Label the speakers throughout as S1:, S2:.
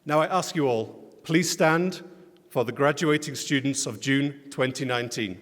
S1: Now I ask you all, please stand for the graduating students of June 2019.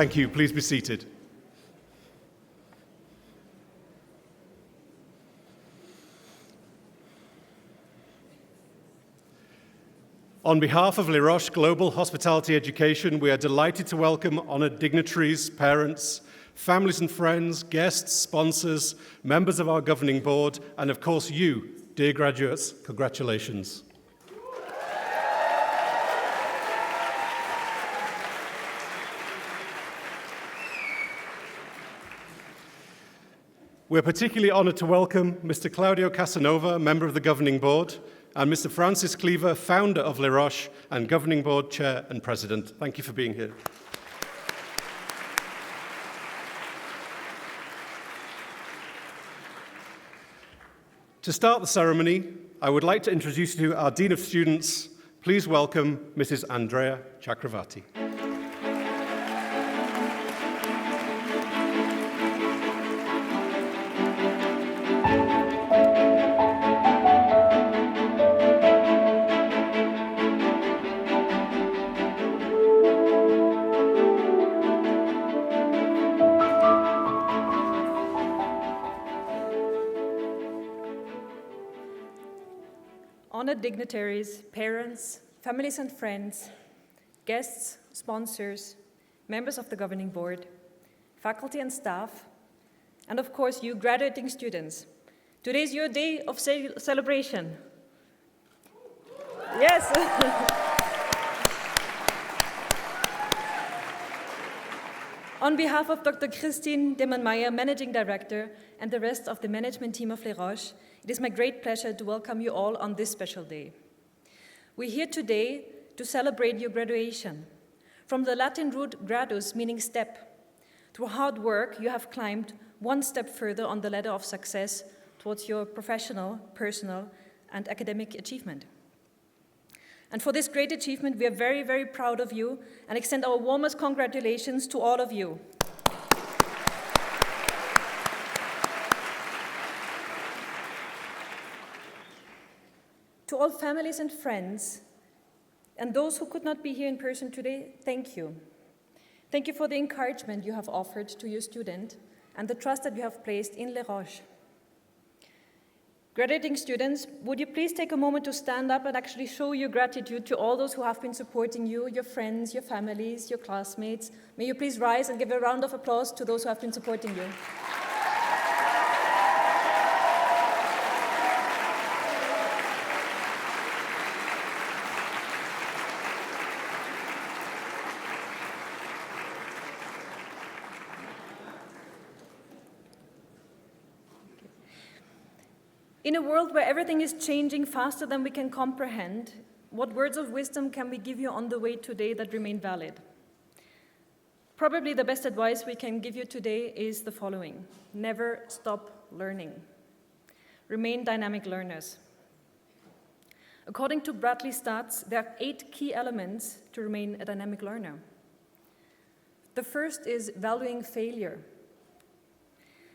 S1: Thank you. Please be seated. On behalf of Les Roches Global Hospitality Education, we are delighted to welcome honored dignitaries, parents, families and friends, guests, sponsors, members of our governing board, and of course you, dear graduates, congratulations. We're particularly honored to welcome Mr. Claudio Casanova, member of the governing board, and Mr. Francis Cleaver, founder of Les Roches and governing board chair and president. Thank you for being here. To start the ceremony, I would like to introduce you to our Dean of Students. Please welcome Mrs. Andrea Chakravarti.
S2: honored dignitaries, parents, families and friends, guests, sponsors, members of the governing board, faculty and staff, and of course you graduating students. Today is your day of celebration. Yes. On behalf of Dr. Christine Demmenmeier, Managing Director, and the rest of the management team of Les Roches, it is my great pleasure to welcome you all on this special day. We're here today to celebrate your graduation. From the Latin root gradus, meaning step, through hard work, you have climbed one step further on the ladder of success towards your professional, personal, and academic achievement. And for this great achievement, we are very, very proud of you and extend our warmest congratulations to all of you. To all families and friends, and those who could not be here in person today, thank you. Thank you for the encouragement you have offered to your student and the trust that you have placed in Les Roches. Graduating students, would you please take a moment to stand up and actually show your gratitude to all those who have been supporting you, your friends, your families, your classmates. May you please rise and give a round of applause to those who have been supporting you. In a world where everything is changing faster than we can comprehend, what words of wisdom can we give you on the way today that remain valid? Probably the best advice we can give you today is the following: never stop learning. Remain dynamic learners. According to Bradley Stats, there are 8 key elements to remain a dynamic learner. The first is valuing failure.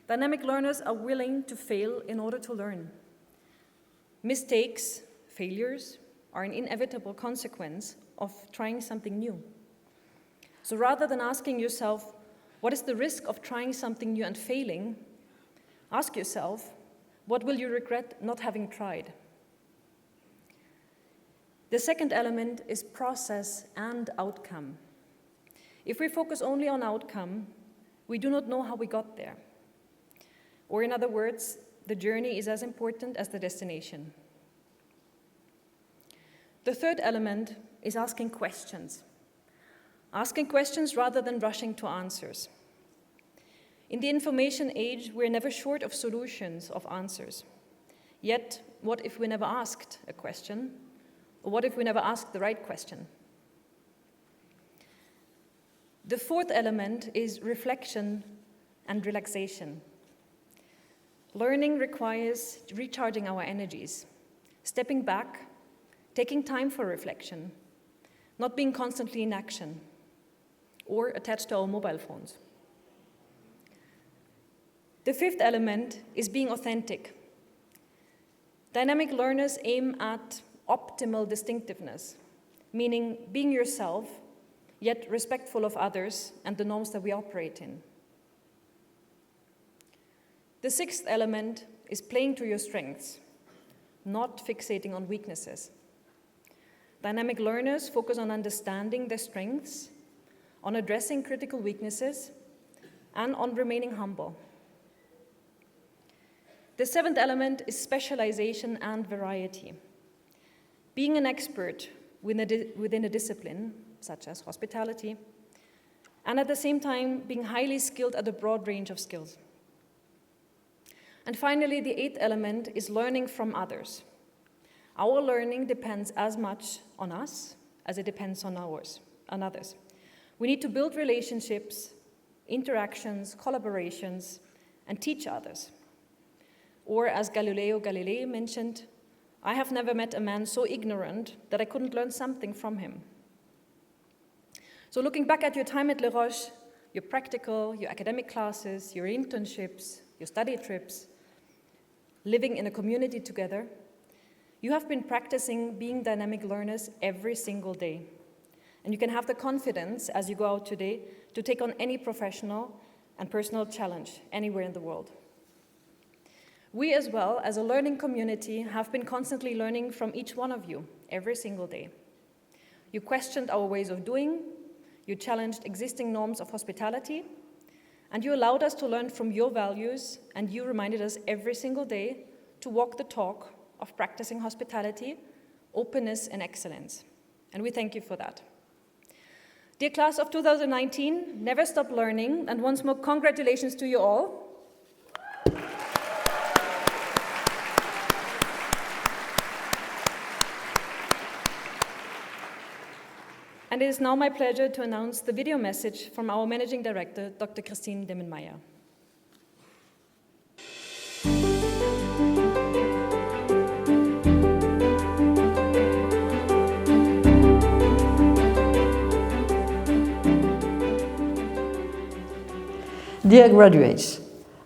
S2: Dynamic learners are willing to fail in order to learn. Mistakes, failures, are an inevitable consequence of trying something new. So rather than asking yourself, what is the risk of trying something new and failing, ask yourself, what will you regret not having tried? The second element is process and outcome. If we focus only on outcome, we do not know how we got there. Or in other words, the journey is as important as the destination. The third element is asking questions. Asking questions rather than rushing to answers. In the information age, we're never short of solutions, of answers. Yet, what if we never asked a question? Or what if we never asked the right question? The fourth element is reflection and relaxation. Learning requires recharging our energies, stepping back, taking time for reflection, not being constantly in action or attached to our mobile phones. The fifth element is being authentic. Dynamic learners aim at optimal distinctiveness, meaning being yourself, yet respectful of others and the norms that we operate in. The sixth element is playing to your strengths, not fixating on weaknesses. Dynamic learners focus on understanding their strengths, on addressing critical weaknesses, and on remaining humble. The seventh element is specialization and variety. Being an expert within a discipline, such as hospitality, and at the same time being highly skilled at a broad range of skills. And finally, the eighth element is learning from others. Our learning depends as much on us as it depends on others. We need to build relationships, interactions, collaborations, and teach others. Or as Galileo Galilei mentioned, I have never met a man so ignorant that I couldn't learn something from him. So looking back at your time at Les Roches, your practical, your academic classes, your internships, your study trips, living in a community together, you have been practicing being dynamic learners every single day. And you can have the confidence as you go out today to take on any professional and personal challenge anywhere in the world. We as well, as a learning community, have been constantly learning from each one of you every single day. You questioned our ways of doing, you challenged existing norms of hospitality, and you allowed us to learn from your values, and you reminded us every single day to walk the talk of practicing hospitality, openness, and excellence. And we thank you for that. Dear class of 2019, never stop learning, and once more, congratulations to you all. And it is now my pleasure to announce the video message from our Managing Director, Dr. Christine Demmenmeier.
S3: Dear graduates,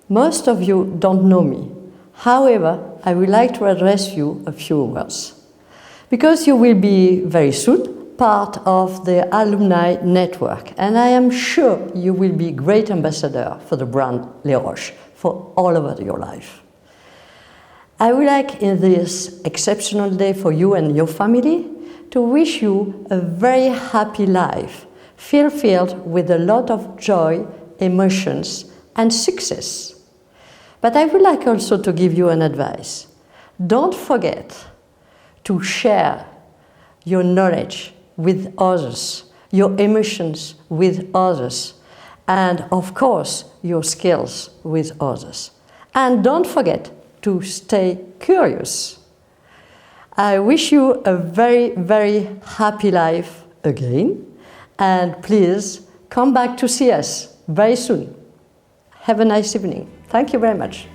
S3: most of you don't know me. However, I would like to address you a few words. Because you will be very soon part of the alumni network, and I am sure you will be a great ambassador for the brand Les Roches for all over your life. I would like in this exceptional day for you and your family to wish you a very happy life, filled with a lot of joy, emotions, and success. But I would like also to give you an advice. Don't forget to share your knowledge with others, your emotions with others, and of course, your skills with others. And don't forget to stay curious. I wish you a very, very happy life again, and please come back to see us very soon. Have a nice evening. Thank you very much.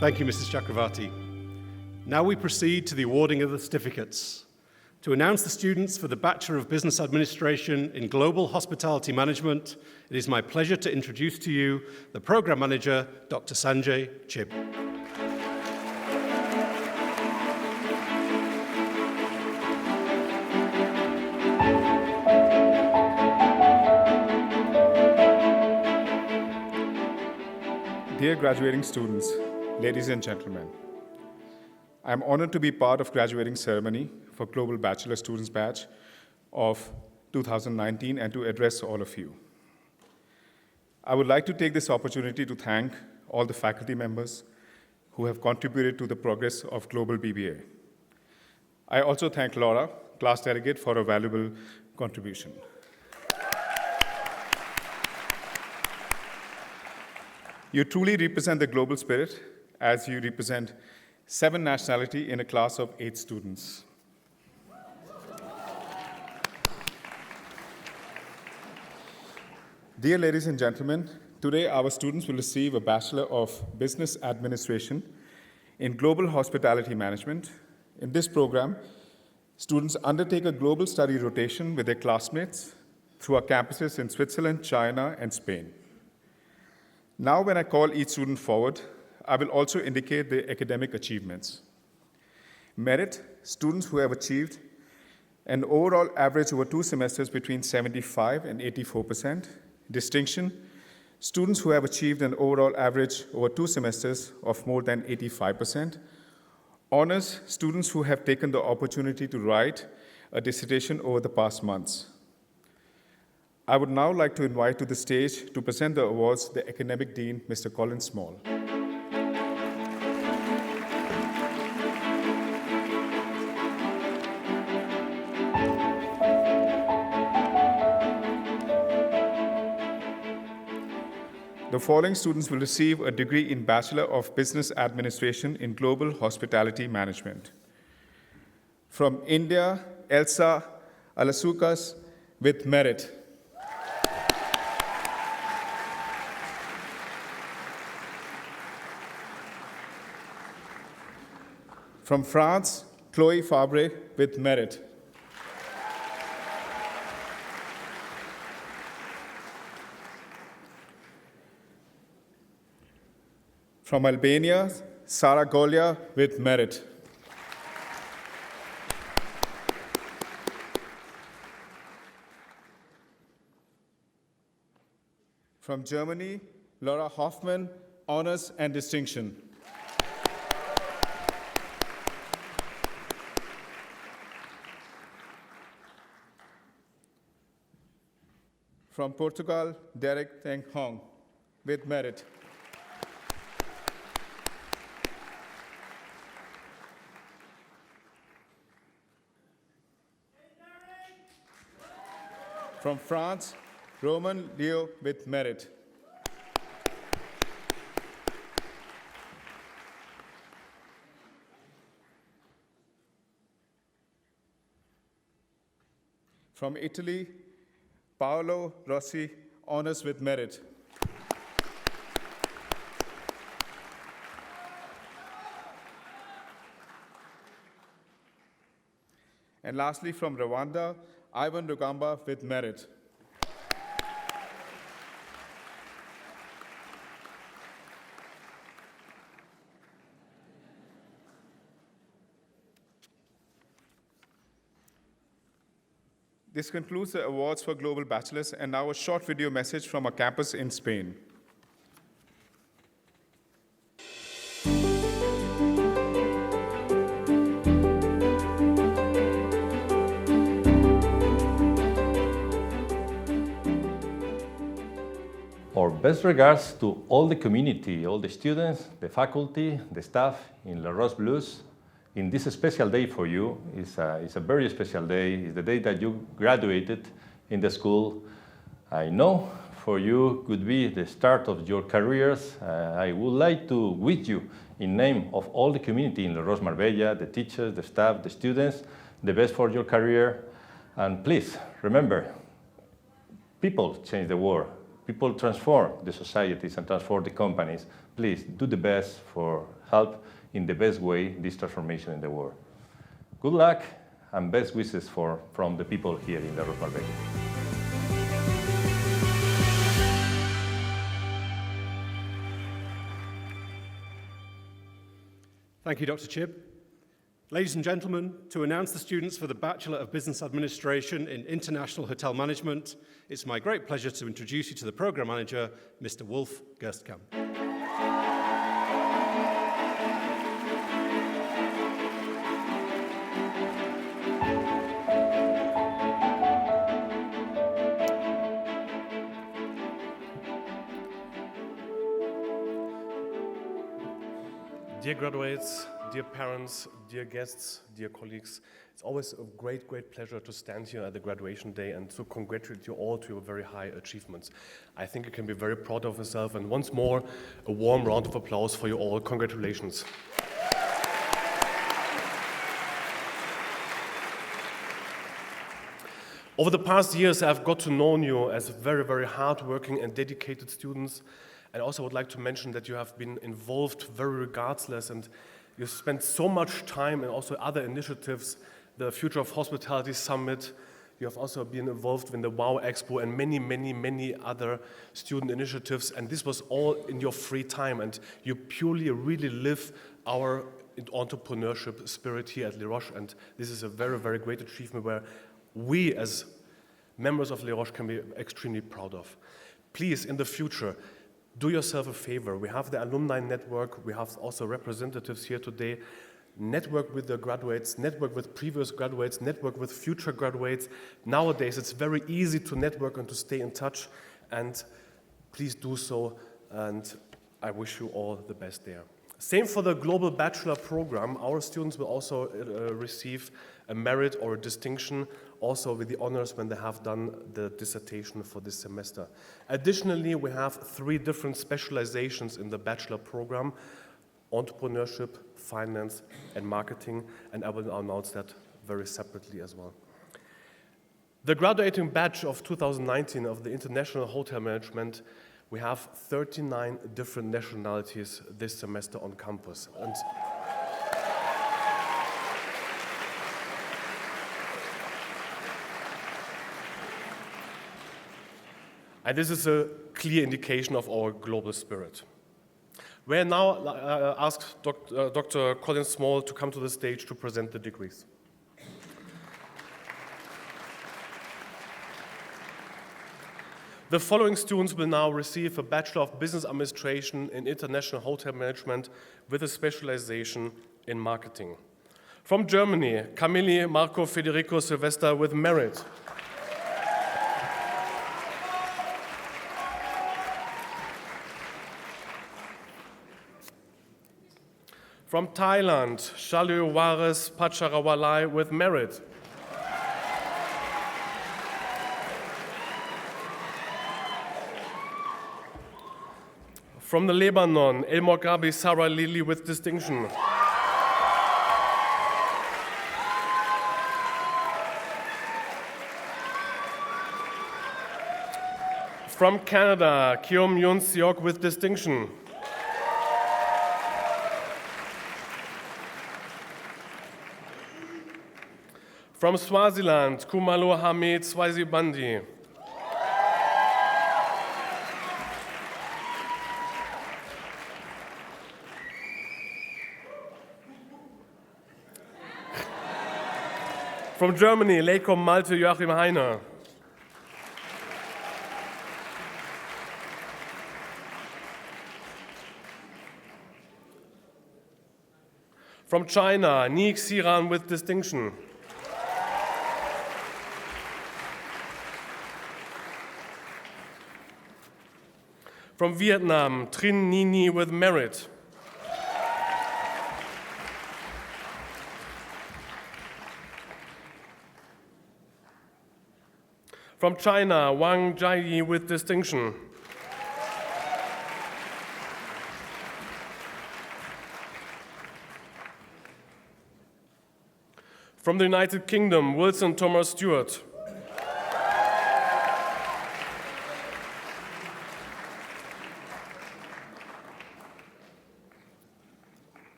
S1: Thank you, Mrs. Chakravarti. Now we proceed to the awarding of the certificates. To announce the students for the Bachelor of Business Administration in Global Hospitality Management, it is my pleasure to introduce to you the Program Manager, Dr. Sanjay Chib.
S4: Dear graduating students, ladies and gentlemen, I am honored to be part of graduating ceremony for Global Bachelor Students Batch of 2019 and to address all of you. I would like to take this opportunity to thank all the faculty members who have contributed to the progress of Global BBA. I also thank Laura, class delegate, for a valuable contribution. You truly represent the global spirit as you represent 7 nationalities in a class of 8 students. Dear ladies and gentlemen, today our students will receive a Bachelor of Business Administration in Global Hospitality Management. In this program, students undertake a global study rotation with their classmates through our campuses in Switzerland, China, and Spain. Now, when I call each student forward, I will also indicate their academic achievements. Merit, students who have achieved an overall average over 2 semesters between 75 and 84%. Distinction, students who have achieved an overall average over 2 semesters of more than 85%. Honors, students who have taken the opportunity to write a dissertation over the past months. I would now like to invite to the stage to present the awards the Academic Dean, Mr. Colin Small. The following students will receive a degree in Bachelor of Business Administration in Global Hospitality Management. From India, Elsa Alasukas with merit. From France, Chloe Fabre with merit. From Albania, Sara Golia with merit. From Germany, Laura Hoffmann, honors and distinction. From Portugal, Derek Teng Hong, with merit. From France, Roman Leo, with merit. From Italy, Paolo Rossi, honors with merit. And lastly, from Rwanda, Ivan Rugamba with merit. This concludes the awards for Global Bachelors, and now a short video message from our campus in Spain.
S5: Our best regards to all the community, all the students, the faculty, the staff in Les Roches Bleus. In this special day for you, it's a very special day. It's the day that you graduated in the school. I know for you could be the start of your careers. I would like to wish you, in name of all the community in Les Roches Marbella, the teachers, the staff, the students, the best for your career. And please, remember, people change the world. People transform the societies and transform the companies. Please do the best for help in the best way this transformation in the world. Good luck and best wishes from the people here in Les Roches Marbella.
S1: Thank you, Dr. Chibb. Ladies and gentlemen, to announce the students for the Bachelor of Business Administration in International Hotel Management, it's my great pleasure to introduce you to the Program Manager, Mr. Wolf Gerstkamp.
S6: Dear graduates, dear parents, dear guests, dear colleagues, it's always a great pleasure to stand here at the graduation day and to congratulate you all to your very high achievements. I think you can be very proud of yourself, and once more, a warm round of applause for you all. Congratulations. Over the past years, I've got to know you as very hardworking and dedicated students. And I also would like to mention that you have been involved very regardless, and you spent so much time in also other initiatives, the Future of Hospitality Summit. You have also been involved in the Wines Expo and many other student initiatives, and this was all in your free time, and you purely really live our entrepreneurship spirit here at Les Roches, and this is a very great achievement where we as members of Les Roches can be extremely proud of. Please, in the future, do yourself a favor. We have the alumni network. We have also representatives here today. Network with the graduates, network with previous graduates, network with future graduates. Nowadays, it's very easy to network and to stay in touch, and please do so, and I wish you all the best there. Same for the Global Bachelor program. Our students will also receive a merit or a distinction, also with the honors when they have done the dissertation for this semester. Additionally, we have 3 different specializations in the bachelor program: entrepreneurship, finance, and marketing, and I will announce that very separately as well. The graduating batch of 2019 of the International Hotel Management, we have 39 different nationalities this semester on campus. And this is a clear indication of our global spirit. We now ask Dr. Colin Small to come to the stage to present the degrees. The following students will now receive a Bachelor of Business Administration in International Hotel Management with a specialization in marketing. From Germany, Camille Marco Federico Silvester with merit. From Thailand, Shalu Waris Pacharawalai with merit. From the Lebanon, El Morgabi Sarah Lili with distinction. From Canada, Kiom Yun Siok with distinction. From Swaziland, Kumalo Hamid Swazibandi. From Germany, Leikom Malte Joachim Heiner. From China, Ni Xiran with distinction. From Vietnam, Trin Nini with merit. From China, Wang Jiayi with distinction. From the United Kingdom, Wilson Thomas Stewart.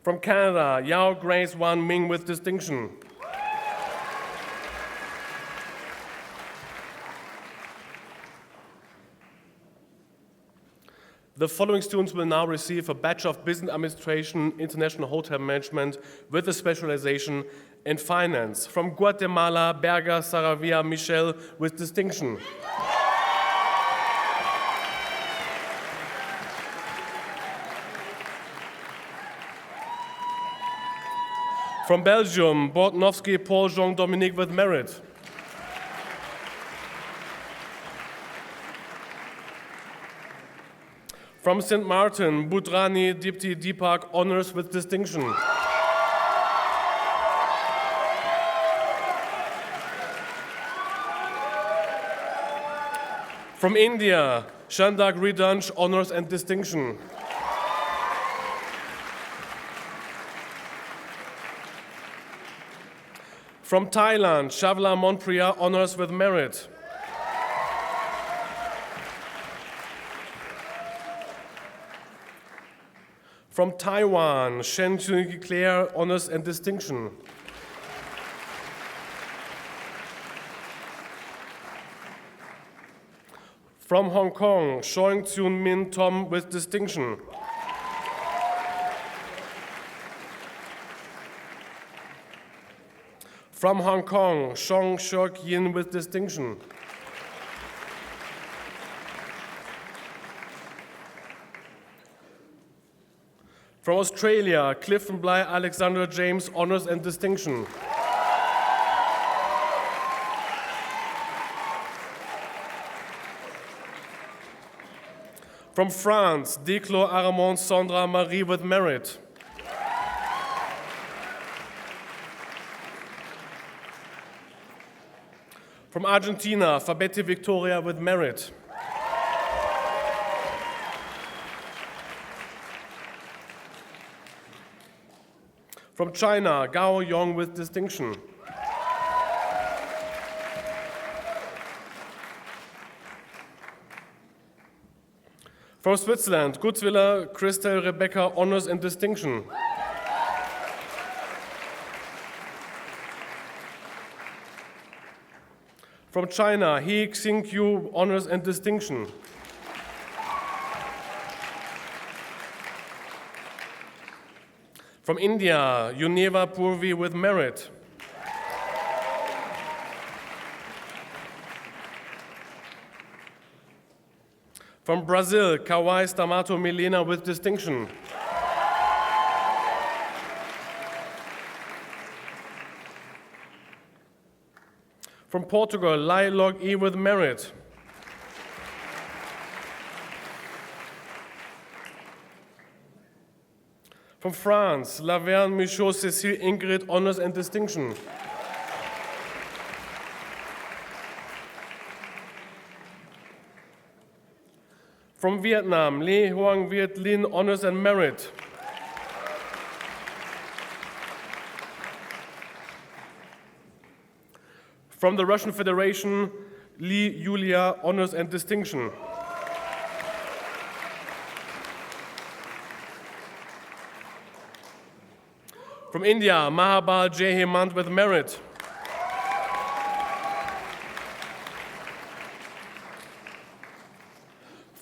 S6: From Canada, Yao Grace Wan Ming with distinction. The following students will now receive a Bachelor of Business Administration, International Hotel Management with a specialization in finance. From Guatemala, Berger Saravia Michel with distinction. From Belgium, Bortnowski Paul Jean-Dominique with merit. From St. Martin, Budrani Dipti Deepak honors with distinction. From India, Shandak Ridanch honors and distinction. From Thailand, Shavla Monpriya honors with merit. From Taiwan, Shen Chungi Claire honors and distinction. From Hong Kong, Shoing Tsun Min Tom with distinction. From Hong Kong, Shong Shok Yin with distinction. From Australia, Clifton Bly Alexander James honors and distinction. From France, Declo Aramon Sandra Marie with merit. From Argentina, Fabete Victoria with merit. From China, Gao Yong with distinction. From Switzerland, Gutzwiller Christel Rebecca honors and distinction. From China, He Xingqiu honors and distinction. From India, Yuneva Purvi with merit. From Brazil, Kawai Stamato Milena with distinction. From Portugal, Lai Log E with merit. From France, Laverne Michaud Cécile Ingrid, honors and distinction. From Vietnam, Le Hoang Viet Linh, honors and merit. From the Russian Federation, Li Yulia, honors and distinction. From India, Mahabal J. Hemant with merit.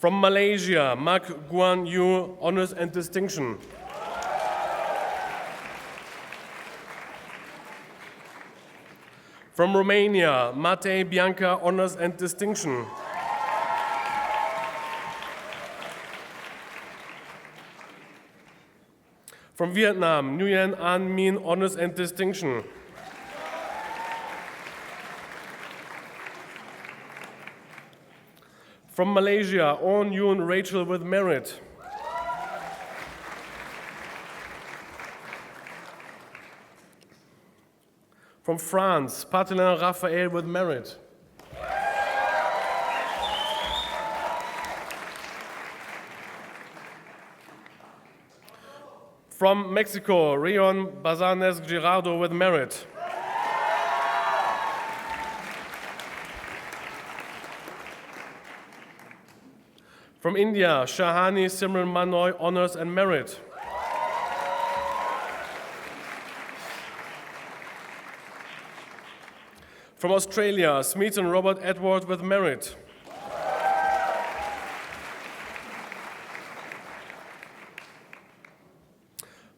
S6: From Malaysia, Mak Guan Yu, honors and distinction. From Romania, Matei Bianca, honors and distinction. From Vietnam, Nguyen An Min, honors and distinction. From Malaysia, On Yoon Rachel with merit. From France, Patelin Raphael with merit. From Mexico, Rion Bazanes Girardo with merit. From India, Shahani Simran Manoy, honors and merit. From Australia, Smeaton Robert Edward with merit.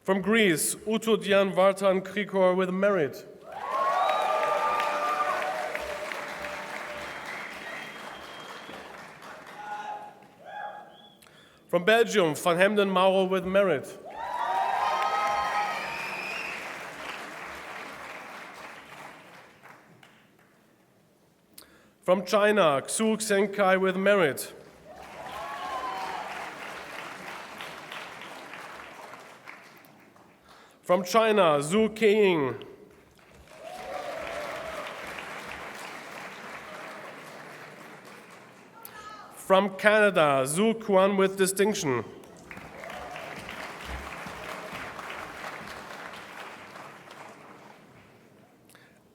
S6: From Greece, Utodian Vartan Krikor with merit. From Belgium, Van Hemden Mauro with merit. From China, Xu Xenkai with merit. From China, Zhu Keiying. From Canada, Zhu Quan with distinction.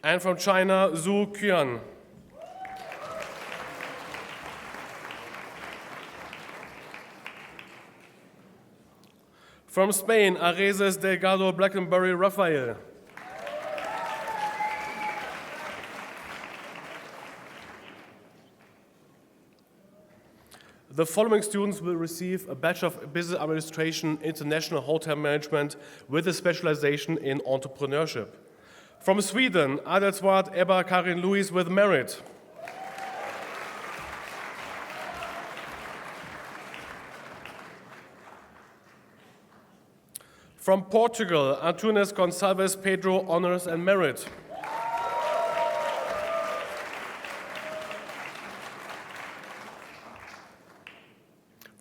S6: And from China, Zhu Qian. From Spain, Areces Delgado Blackenbury Raphael. The following students will receive a Bachelor of Business Administration, International Hotel Management with a specialization in entrepreneurship. From Sweden, Adelsward Ebba Karin Louise with merit. From Portugal, Antunes Gonçalves Pedro, honors and merit.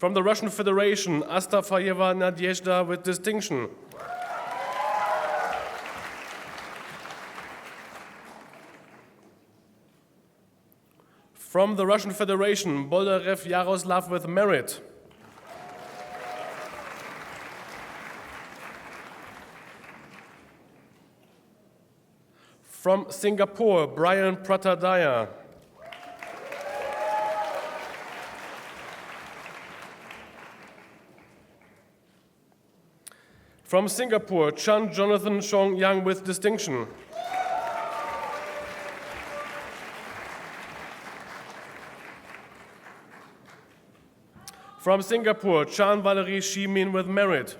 S6: From the Russian Federation, Astafayeva Nadezhda with distinction. From the Russian Federation, Boldarev Yaroslav with merit. From Singapore, Brian Pratadaya. From Singapore, Chan Jonathan Chong Yang with distinction. From Singapore, Chan Valerie Shi Min with merit.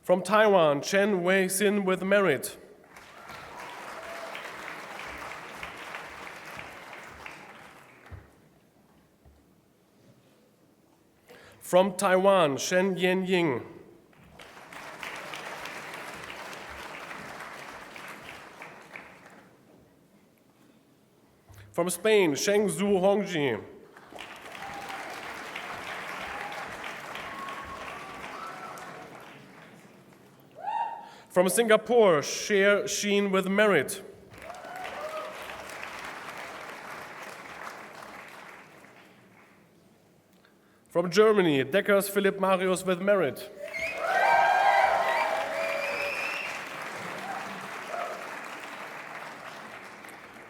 S6: From Taiwan, Chen Wei Sin with merit. From Taiwan, Shen Yan Ying. From Spain, Sheng Zhu Hongji. From Singapore, Sher Sheen with merit. From Germany, Deckers Philipp Marius with merit.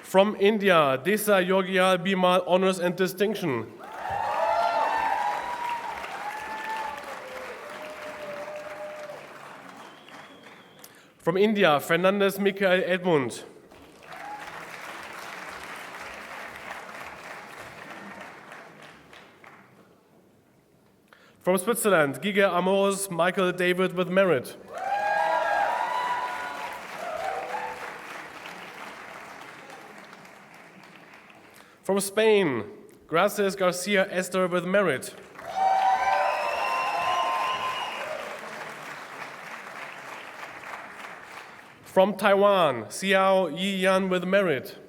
S6: From India, Desa Yogyal Bimal honors and distinction. From India, Fernandez Michael Edmund. From Switzerland, Gige Amos Michael David with merit. From Spain, Gracias Garcia Esther with merit. From Taiwan, Xiao Yi Yan with merit.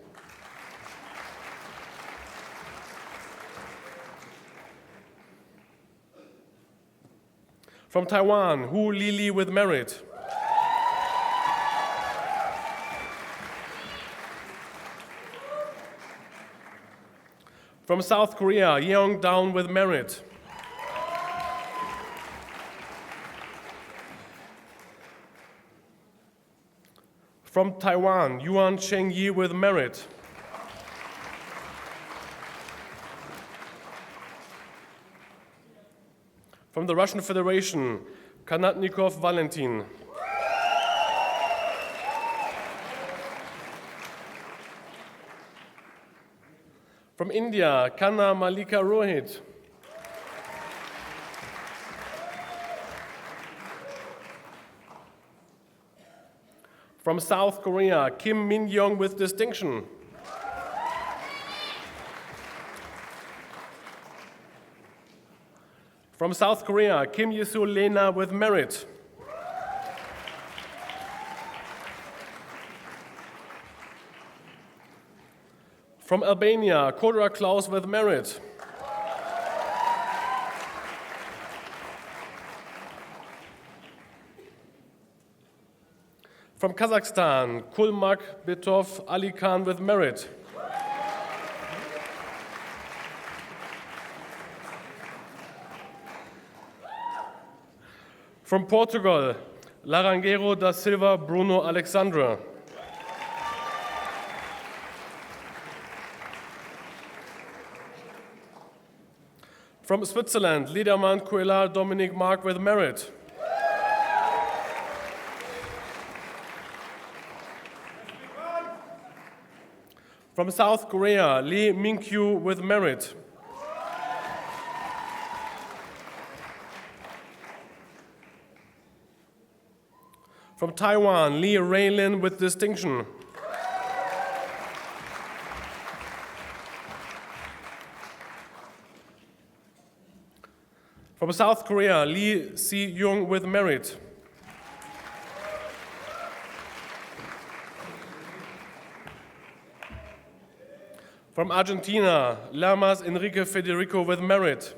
S6: From Taiwan, Hu Lili with merit. From South Korea, Yeong Down with merit. From Taiwan, Yuan Cheng Yi with merit. From the Russian Federation, Kanatnikov Valentin. From India, Kanna Malika Rohit. From South Korea, Kim Min Young with distinction. From South Korea, Kim Yisul Lena with merit. From Albania, Kodra Klaus with merit. From Kazakhstan, Kulmak Betov Ali Khan with merit. From Portugal, Laranjeiro da Silva Bruno Alexandra. From Switzerland, Liedermann Coelar Dominic Mark with merit. From South Korea, Lee Min-kyu with merit. From Taiwan, Lee Raylin with distinction. From South Korea, Lee Si-young with merit. From Argentina, Lamas Enrique Federico with merit.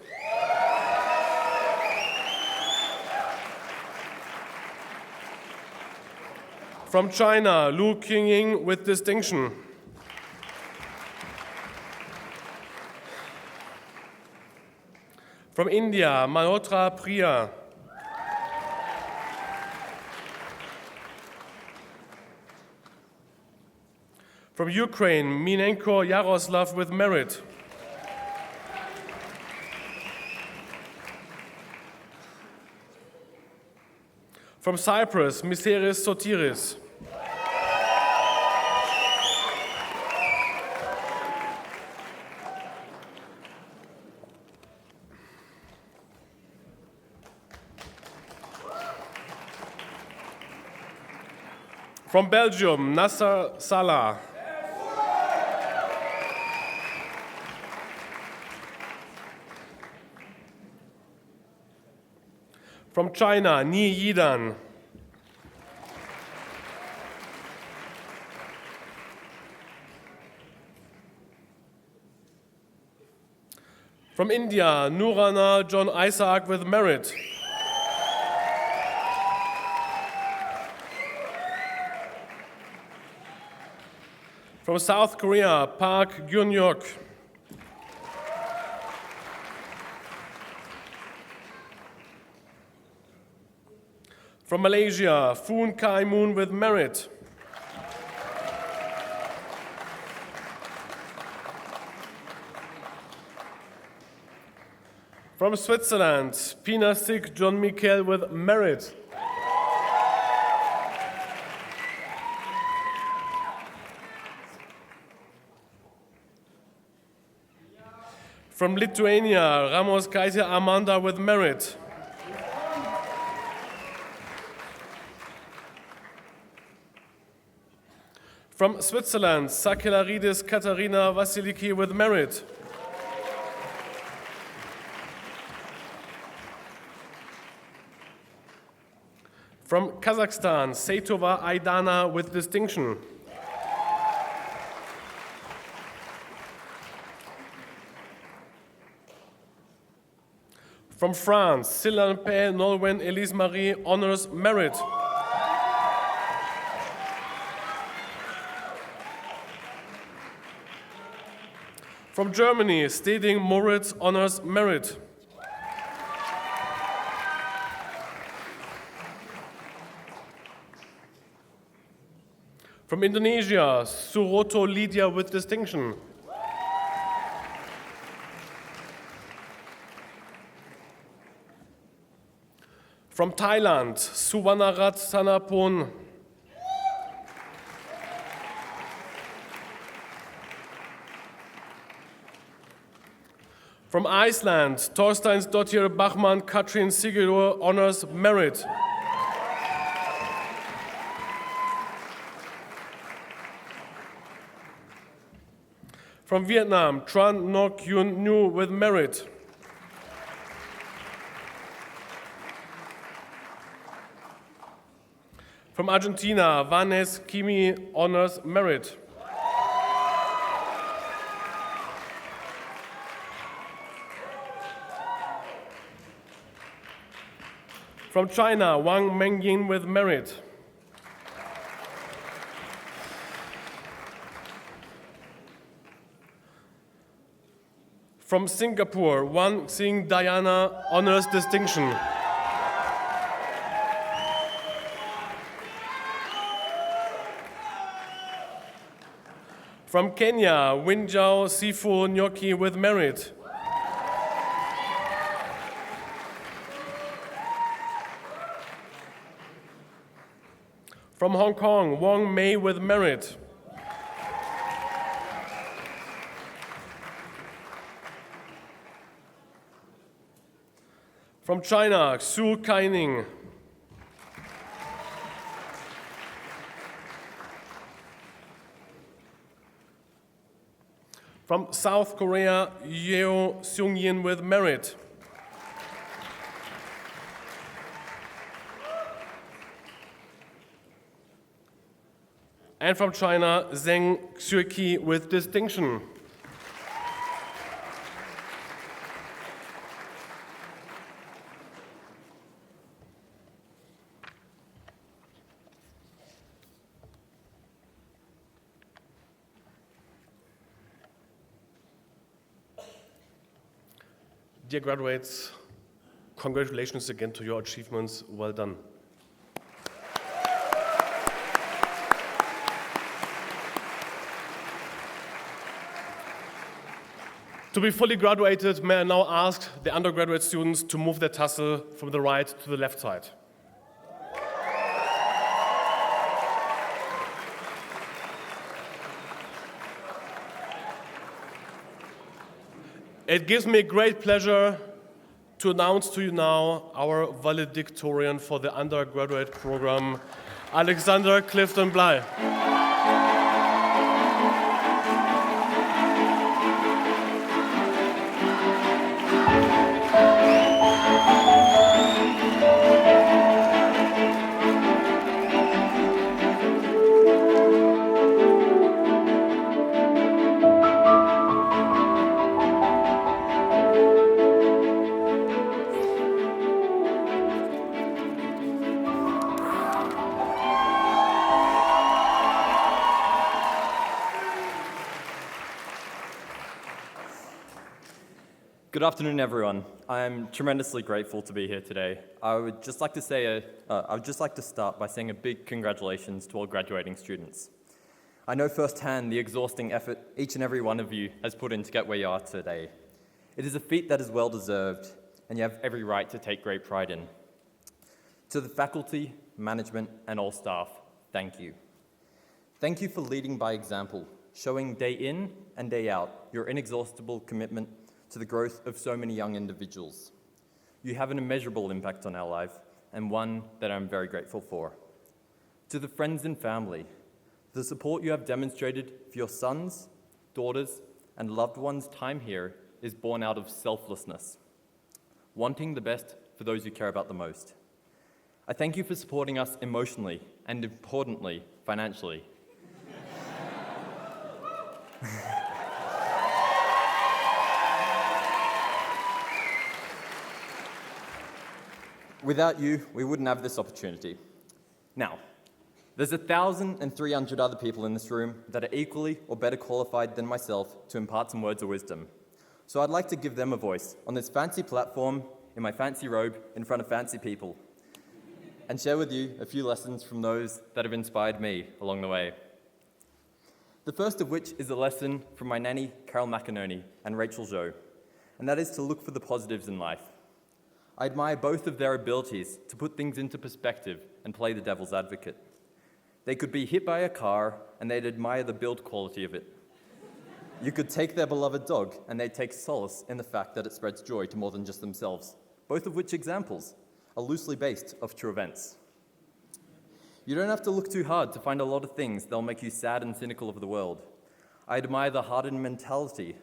S6: From China, Lu Qingying with distinction. From India, Malhotra Priya. From Ukraine, Minenko Yaroslav with merit. From Cyprus, Miseris Sotiris. From Belgium, Nasser Salah. From China, Ni Yidan. From India, Nurana John Isaac with merit. From South Korea, Park Gyun-hyuk. From Malaysia, Foon Kai Moon with merit. From Switzerland, Pinasik John Michael with merit. From Lithuania, Ramos Kaisia Amanda with merit. From Switzerland, Sakelaridis Katarina Vasiliki with merit. From Kazakhstan, Seitova Aidana with distinction. From France, Silanpe Nolwen Elise Marie honors merit. From Germany, Steding Moritz honors merit. From Indonesia, Suroto Lydia with distinction. From Thailand, Suwanarat Sanapon. From Iceland, Torsteinsdottir Bachmann Katrin Sigurður honors merit. From Vietnam, Tran Ngoc Yun Nhu with merit. From Argentina, Vanes Kimi honors merit. From China, Wang Mengyin with merit. From Singapore, Wan Sing Diana honors distinction. From Kenya, Winjao Sifu Nyoki with merit. From Hong Kong, Wong Mei with merit. From China, Xu Kaining. From South Korea, Yeo Seung-yin with merit. And from China, Zheng Xueqi with distinction. Dear graduates, congratulations again to your achievements. Well done. To be fully graduated, may I now ask the undergraduate students to move their tassel from the right to the left side. It gives me great pleasure to announce to you now our valedictorian for the undergraduate program, Alexander Clifton Bly.
S7: Good afternoon, everyone. I'm tremendously grateful to be here today. I would just like to start by saying a big congratulations to all graduating students. I know firsthand the exhausting effort each and every one of you has put in to get where you are today. It is a feat that is well deserved, and you have every right to take great pride in. To the faculty, management, and all staff, thank you. Thank you for leading by example, showing day in and day out your inexhaustible commitment to the growth of so many young individuals. You have an immeasurable impact on our life, and one that I'm very grateful for. To the friends and family, the support you have demonstrated for your sons, daughters, and loved ones' time here is born out of selflessness, wanting the best for those you care about the most. I thank you for supporting us emotionally and, importantly, financially. Without you, we wouldn't have this opportunity. Now, there's 1,300 other people in this room that are equally or better qualified than myself to impart some words of wisdom. So I'd like to give them a voice on this fancy platform, in my fancy robe, in front of fancy people, and share with you a few lessons from those that have inspired me along the way. The first of which is a lesson from my nanny, Carol McInerney, and Rachel Zhou, and that is to look for the positives in life. I admire both of their abilities to put things into perspective and play the devil's advocate. They could be hit by a car and they'd admire the build quality of it. You could take their beloved dog and they'd take solace in the fact that it spreads joy to more than just themselves, both of which examples are loosely based off true events. You don't have to look too hard to find a lot of things that'll make you sad and cynical of the world. I admire the hardened mentality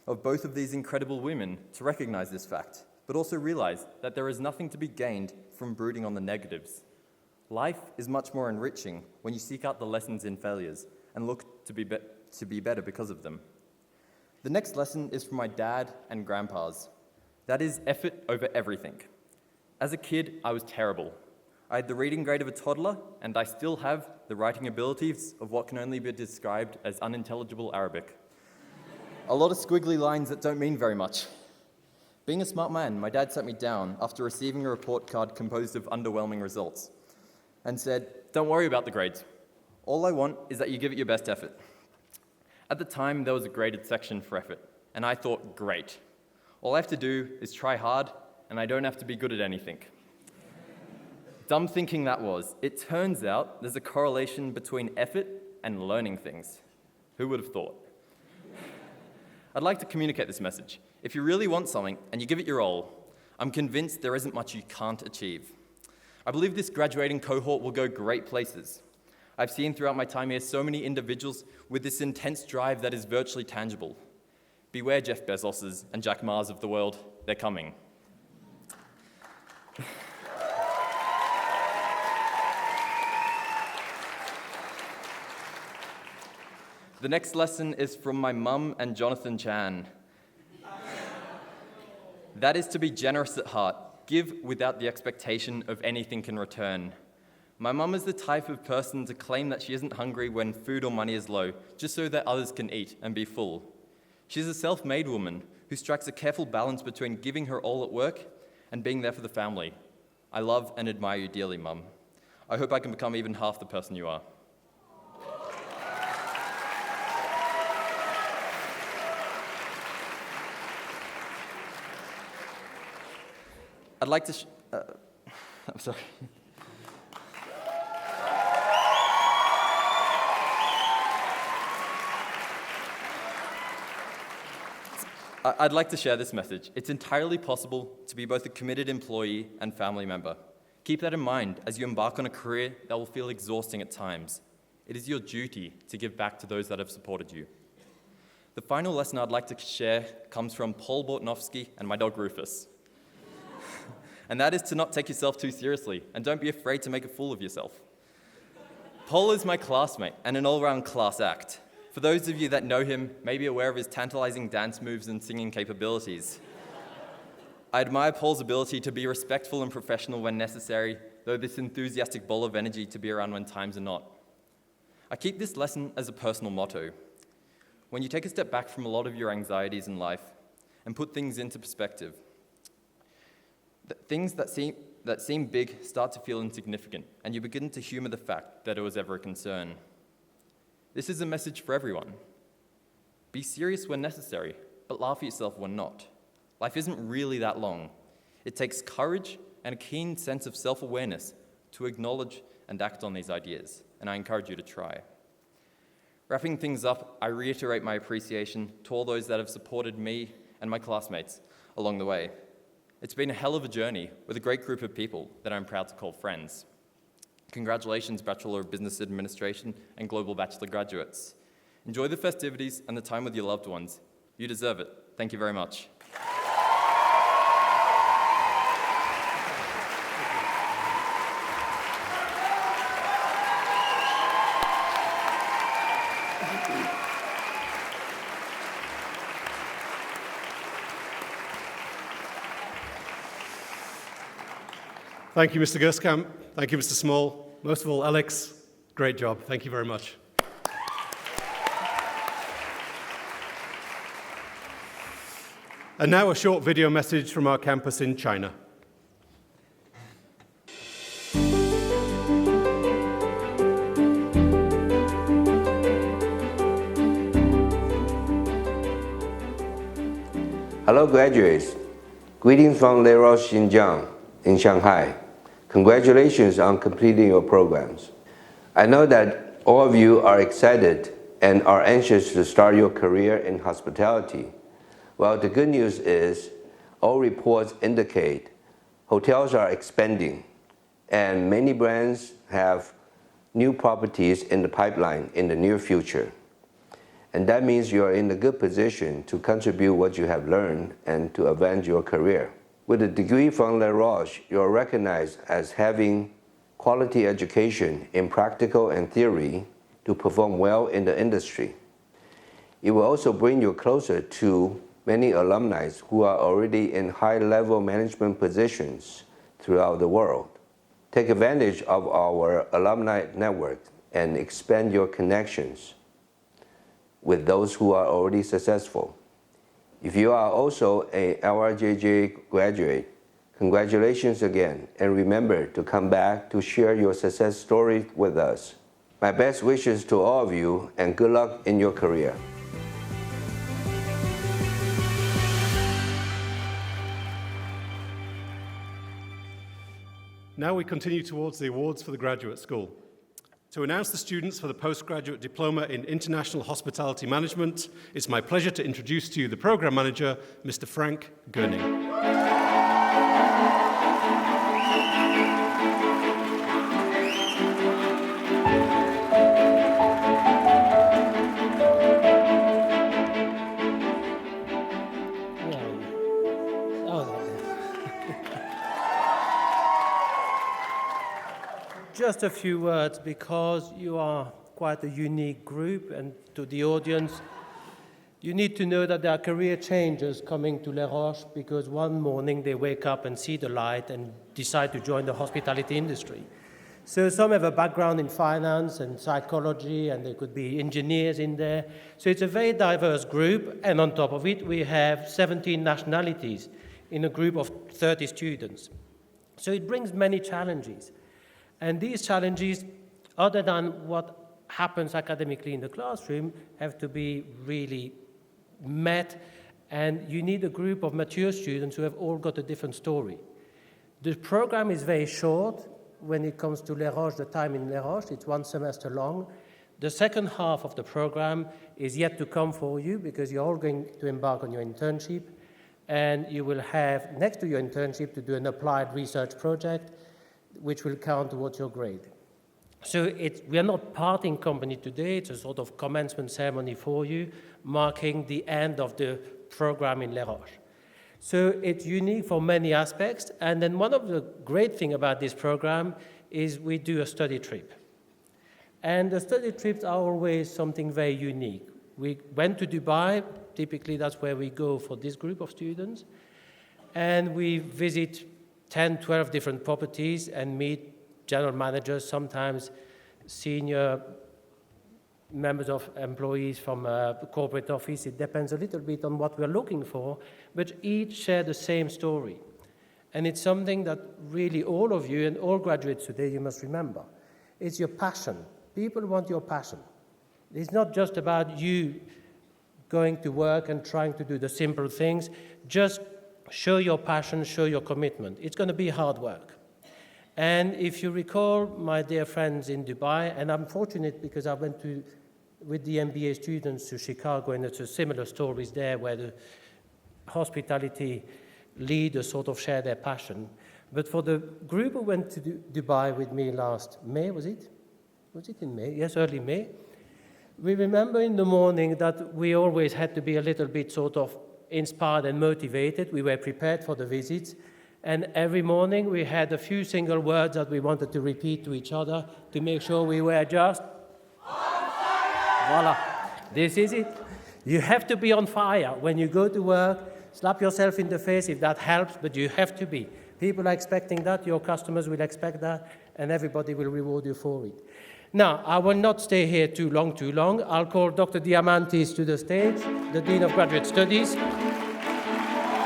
S7: of both of these incredible women to recognize this fact, but also realize that there is nothing to be gained from brooding on the negatives. Life is much more enriching when you seek out the lessons in failures and look to be better because of them. The next lesson is from my dad and grandpas. That is effort over everything. As a kid, I was terrible. I had the reading grade of a toddler, and I still have the writing abilities of what can only be described as unintelligible Arabic. A lot of squiggly lines that don't mean very much. Being a smart man, my dad sat me down after receiving a report card composed of underwhelming results and said, "Don't worry about the grades. All I want is that you give it your best effort." At the time, there was a graded section for effort, and I thought, great. All I have to do is try hard, and I don't have to be good at anything. Dumb thinking that was. It turns out there's a correlation between effort and learning things. Who would have thought? I'd like to communicate this message. If you really want something and you give it your all, I'm convinced there isn't much you can't achieve. I believe this graduating cohort will go great places. I've seen throughout my time here so many individuals with this intense drive that is virtually tangible. Beware Jeff Bezos's and Jack Ma's of the world, they're coming. The next lesson is from my mum and Jonathan Chan. That is to be generous at heart, give without the expectation of anything in return. My mum is the type of person to claim that she isn't hungry when food or money is low, just so that others can eat and be full. She's a self-made woman who strikes a careful balance between giving her all at work and being there for the family. I love and admire you dearly, Mum. I hope I can become even half the person you are. I'd like to I'm sorry. I'd like to share this message. It's entirely possible to be both a committed employee and family member. Keep that in mind as you embark on a career that will feel exhausting at times. It is your duty to give back to those that have supported you. The final lesson I'd like to share comes from Paul Bortnowski and my dog Rufus. And that is to not take yourself too seriously, and don't be afraid to make a fool of yourself. Paul is my classmate and an all-round class act. For those of you that know him, may be aware of his tantalizing dance moves and singing capabilities. I admire Paul's ability to be respectful and professional when necessary, though this enthusiastic ball of energy to be around when times are not. I keep this lesson as a personal motto. When you take a step back from a lot of your anxieties in life and put things into perspective. Things that seem big start to feel insignificant, and you begin to humor the fact that it was ever a concern. This is a message for everyone. Be serious when necessary, but laugh at yourself when not. Life isn't really that long. It takes courage and a keen sense of self-awareness to acknowledge and act on these ideas, and I encourage you to try. Wrapping things up, I reiterate my appreciation to all those that have supported me and my classmates along the way. It's been a hell of a journey with a great group of people that I'm proud to call friends. Congratulations, Bachelor of Business Administration and Global Bachelor graduates. Enjoy the festivities and the time with your loved ones. You deserve it. Thank you very much.
S1: Thank you, Mr. Gerskamp. Thank you, Mr. Small. Most of all, Alex, great job. Thank you very much. And now a short video message from our campus in China.
S8: Hello, graduates. Greetings from Les Roches Xinjiang in Shanghai. Congratulations on completing your programs. I know that all of you are excited and are anxious to start your career in hospitality. Well, the good news is all reports indicate hotels are expanding and many brands have new properties in the pipeline in the near future. And that means you are in a good position to contribute what you have learned and to advance your career. With a degree from Les Roches, you are recognized as having quality education in practical and theory to perform well in the industry. It will also bring you closer to many alumni who are already in high-level management positions throughout the world. Take advantage of our alumni network and expand your connections with those who are already successful. If you are also a LRJJ graduate, congratulations again, and remember to come back to share your success story with us. My best wishes to all of you, and good luck in your career.
S1: Now we continue towards the awards for the graduate school. To announce the students for the Postgraduate Diploma in International Hospitality Management, it's my pleasure to introduce to you the Program Manager, Mr. Frank Goerning.
S9: Just a few words, because you are quite a unique group, and to the audience, you need to know that there are career changers coming to Les Roches because one morning they wake up and see the light and decide to join the hospitality industry. So some have a background in finance and psychology, and there could be engineers in there. So it's a very diverse group, and on top of it, we have 17 nationalities in a group of 30 students. So it brings many challenges. And these challenges, other than what happens academically in the classroom, have to be really met, and you need a group of mature students who have all got a different story. The program is very short when it comes to Les Roches, the time in Les Roches. It's 1 semester long. The second half of the program is yet to come for you because you're all going to embark on your internship, and you will have, next to your internship, to do an applied research project which will count towards your grade. So we are not parting company today. It's a sort of commencement ceremony for you, marking the end of the program in Les Roches. So it's unique for many aspects. And then one of the great things about this program is we do a study trip. And the study trips are always something very unique. We went to Dubai. Typically, that's where we go for this group of students. And we visit 10, 12 different properties and meet general managers, sometimes senior members of employees from the corporate office. It depends a little bit on what we're looking for, but each share the same story. And it's something that really all of you and all graduates today, you must remember. It's your passion. People want your passion. It's not just about you going to work and trying to do the simple things. Just show your passion, show your commitment. It's going to be hard work. And if you recall, my dear friends in Dubai, and I'm fortunate because I went with the MBA students to Chicago, and it's a similar stories there where the hospitality leaders sort of share their passion. But for the group who went to Dubai with me last May, was it? Was it in May? Yes, early May. We remember in the morning that we always had to be a little bit sort of inspired and motivated. We were prepared for the visits. And every morning we had a few single words that we wanted to repeat to each other to make sure we were just on fire. Voila. This is it. You have to be on fire. When you go to work, slap yourself in the face if that helps, but you have to be. People are expecting that, your customers will expect that, and everybody will reward you for it. Now, I will not stay here too long. I'll call Dr. Diamantis to the stage, the Dean of Graduate Studies.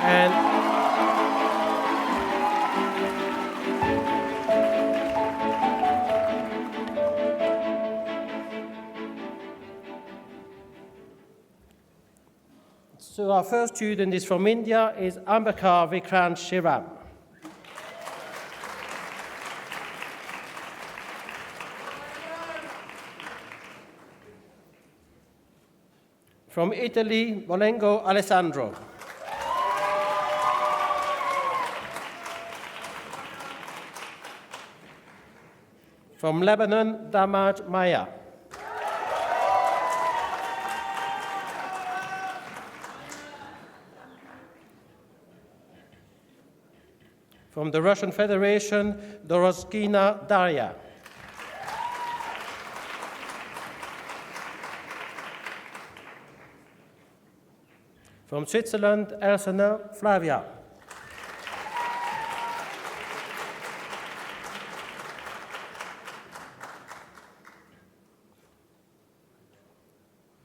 S9: And so our first student is from India, is Ambekar Vikrant Shiram. From Italy, Volengo Alessandro. From Lebanon, Damaj Maya. From the Russian Federation, Doroskina Darya. From Switzerland, Elsene Flavia.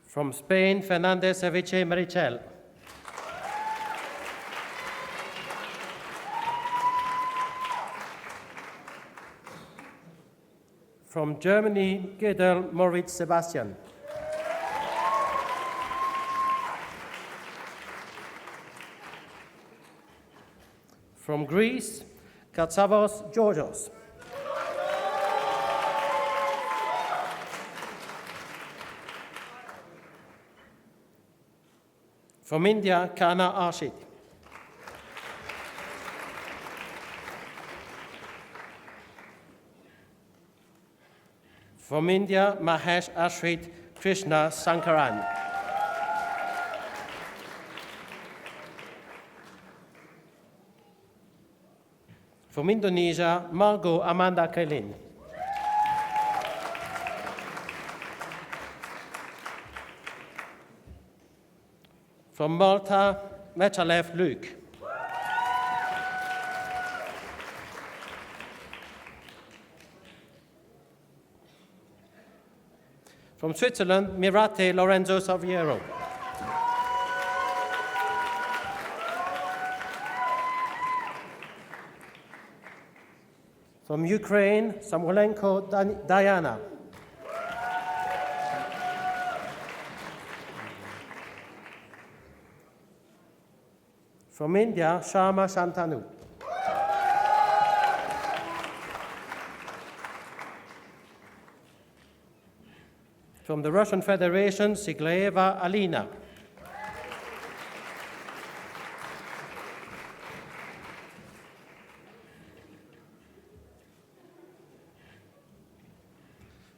S9: From Spain, Fernandez Ceviche Marichel. From Germany, Gedel Moritz Sebastian. From Greece, Katsavos Georgios. From India, Kana Arshid. From India, Mahesh Ashrit Krishna Sankaran. From Indonesia, Margot Amanda Kailin. From Malta, Mechalev Luke. From Switzerland, Mirate Lorenzo Saviero. From Ukraine, Samolenko Diana. From India, Sharma Shantanu. From the Russian Federation, Siglaeva Alina.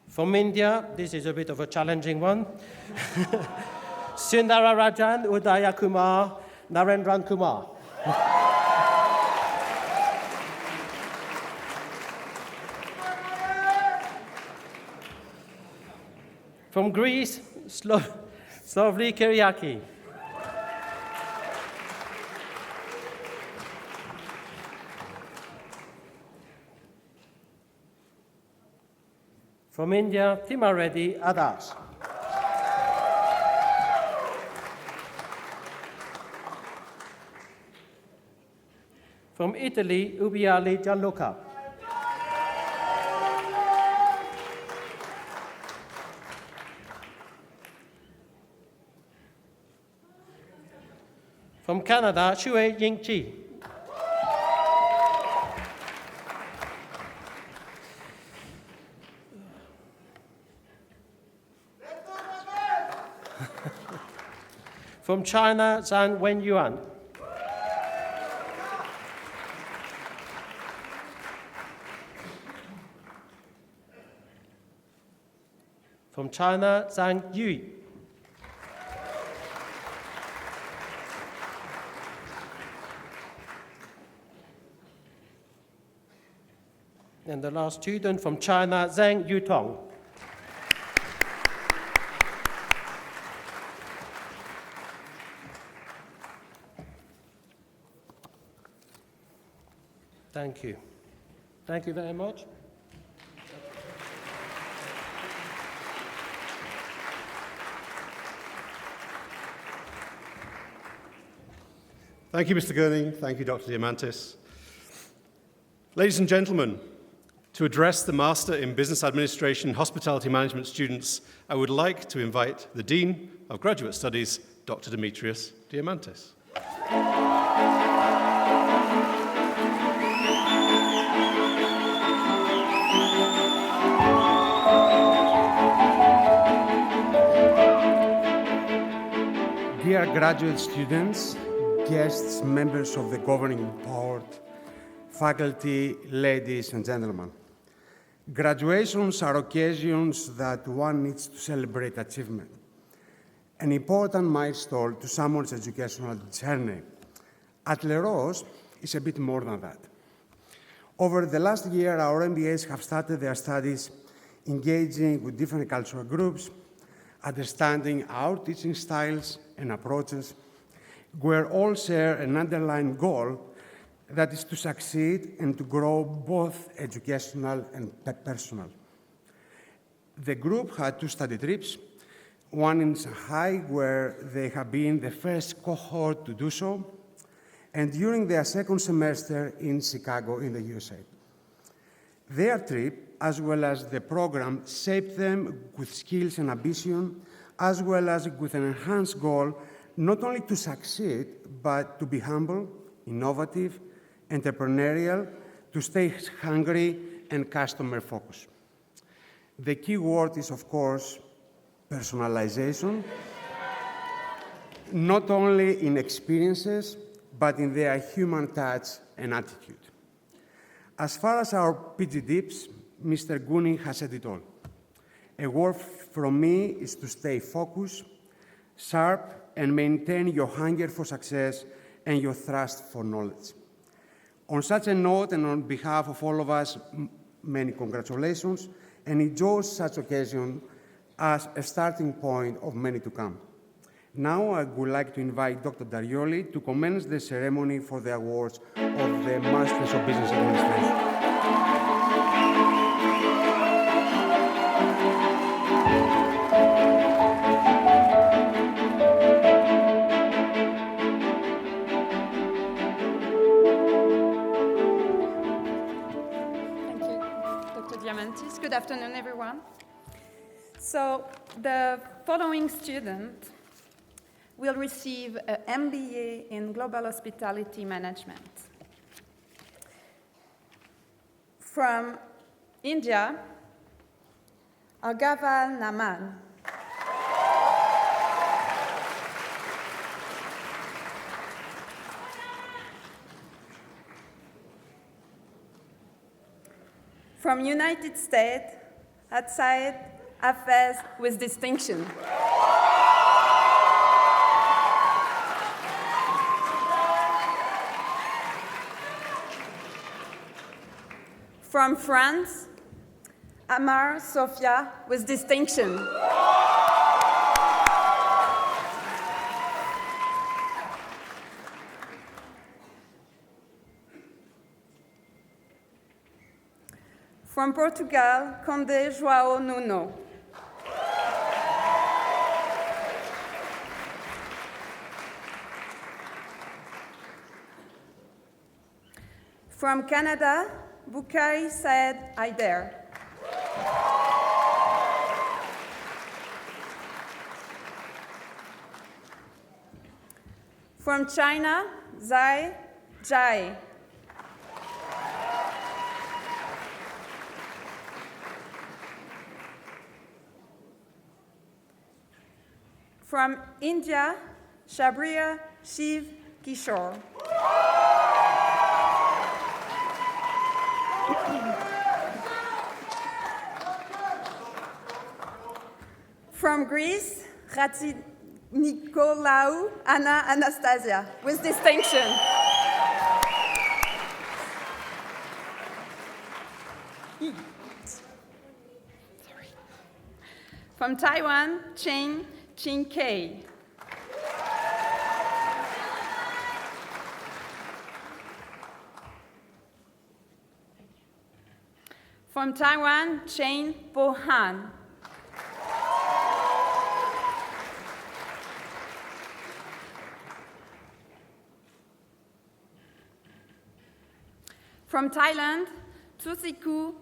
S9: From India, this is a bit of a challenging one. Sundararajan Udaya Kumar Narendran Kumar. From Greece, Slovli Kyriaki. From India, Timareddy Adas. From Italy, Ubiali Gianluca. From Canada, Shui Yingqi. From China, Zhang Wenyuan. From China, Zhang Yu. And the last student from China, Zhang Yutong. Thank you. Thank you very much.
S1: Thank you, Mr. Gurning. Thank you, Dr. Diamantis. Ladies and gentlemen, to address the Master in Business Administration Hospitality Management students, I would like to invite the Dean of Graduate Studies, Dr. Demetrius Diamantis.
S10: Dear graduate students, guests, members of the governing board, faculty, ladies and gentlemen. Graduations are occasions that one needs to celebrate achievement, an important milestone to someone's educational journey. At Les Roches, it's a bit more than that. Over the last year, our MBAs have started their studies engaging with different cultural groups, understanding our teaching styles and approaches. We all share an underlying goal that is to succeed and to grow both educational and personal. The group had 2 study trips, one in Shanghai, where they have been the first cohort to do so, and during their second semester in Chicago in the USA. Their trip, as well as the program, shaped them with skills and ambition, as well as with an enhanced goal not only to succeed, but to be humble, innovative, entrepreneurial, to stay hungry and customer-focused. The key word is, of course, personalization, not only in experiences, but in their human touch and attitude. As far as our PG tips, Mr. Gurning has said it all. A word from me is to stay focused, sharp, and maintain your hunger for success and your thirst for knowledge. On such a note, and on behalf of all of us, many congratulations, and enjoy such occasion as a starting point of many to come. Now I would like to invite Dr. Darioli to commence the ceremony for the awards of the Masters of Business Administration.
S11: Good afternoon, everyone. So the following student will receive an MBA in Global Hospitality Management. From India, Argaval Naman. From United States, Atsaid Hafez with distinction. From France, Amar Sofia with distinction. From Portugal, Conde João Nuno. From Canada, Bukai Saed Aider. From China, Zai Jai. From India, Shabriya Shiv Kishore. From Greece, Nikolaou Anna Anastasia, with distinction. From Taiwan, Chen Kei. From Taiwan, Chen Bohan. From Thailand, Tusiku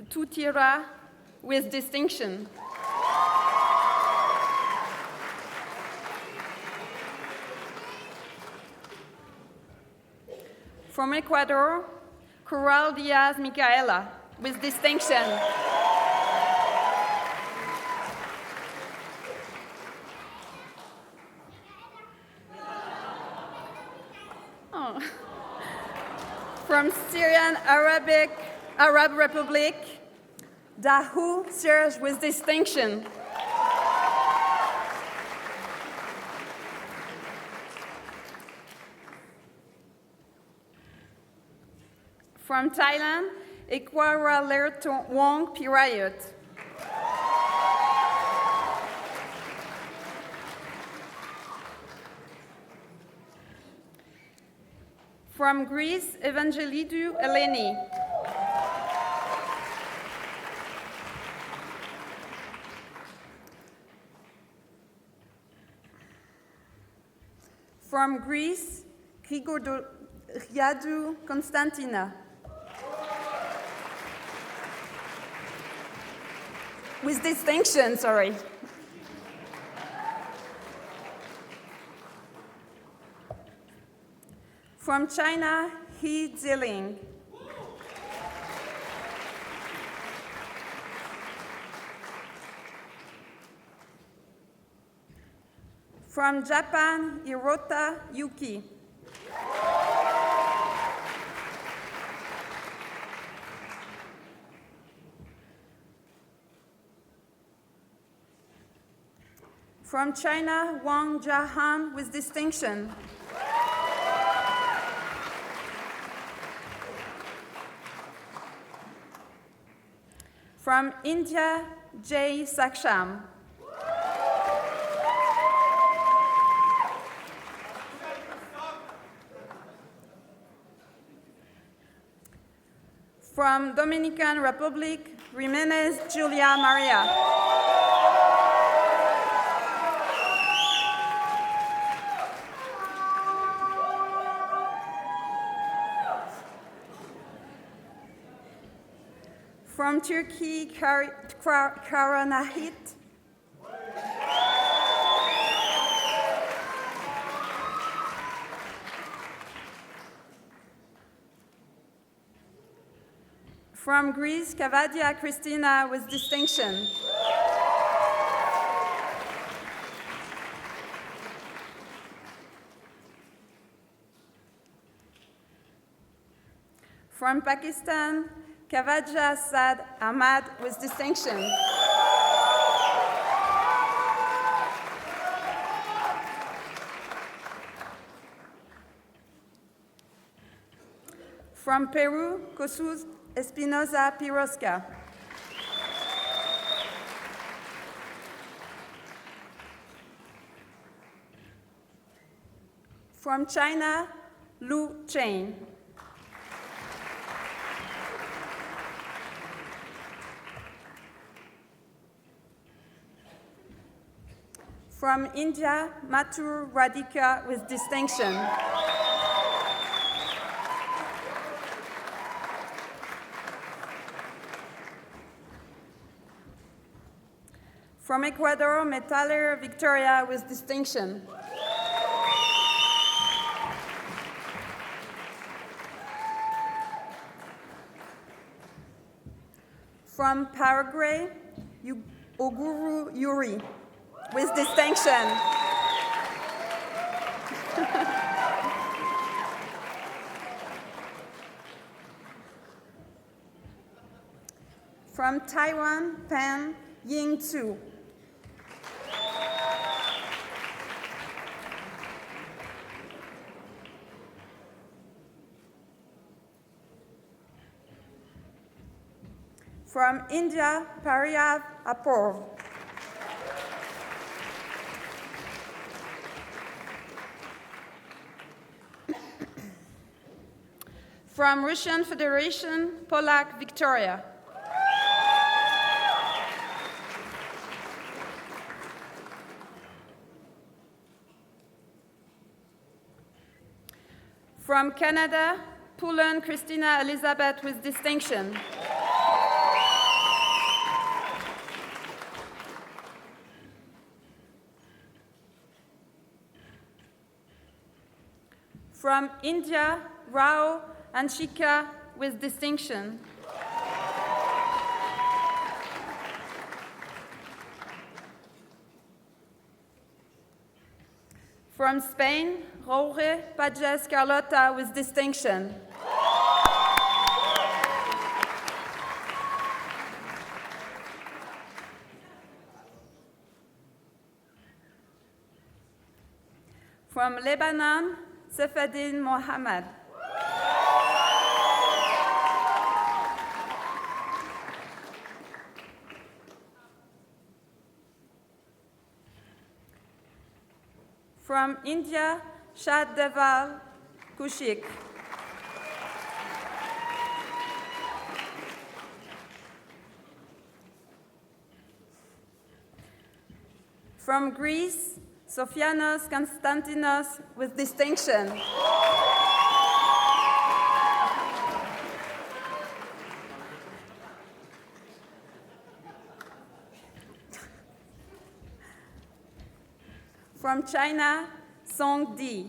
S11: Tutira, with distinction. From Ecuador, Coral Diaz Micaela, with distinction. Oh. From Syrian Arab Republic, Dahu Serge, with distinction. From Thailand, Ekwara Lerton Wong Pirayut. From Greece, Evangelidou Eleni. From Greece, Grigoriadou Konstantina. With distinction, sorry. From China, He Ziling. From Japan, Hirota Yuki. From China, Wang Jiahan, with distinction. From India, Jay Saksham. From Dominican Republic, Jimenez Julia Maria. From Turkey, Karanahit. From Greece, Kavadia Christina, with distinction. From Pakistan, Kavaja Sad Ahmad, with distinction. From Peru, Kosuz Espinoza Pirosca. From China, Lu Chen. From India, Mathur Radhika, with distinction. From Ecuador, Metaller Victoria with distinction. From Paraguay, Oguru Yuri with distinction. From Taiwan, Pan Ying Tzu. From India, Pariyav Apurv. From Russian Federation, Polak Victoria. From Canada, Poulen Christina Elizabeth with distinction. From India, Rao Anshika with distinction. From Spain, Roure Pages Carlota with distinction. From Lebanon, Sefadin Mohammed. From India, Shad Deval Kushik. From Greece, Sofianos Konstantinos with distinction. From China, Song Di.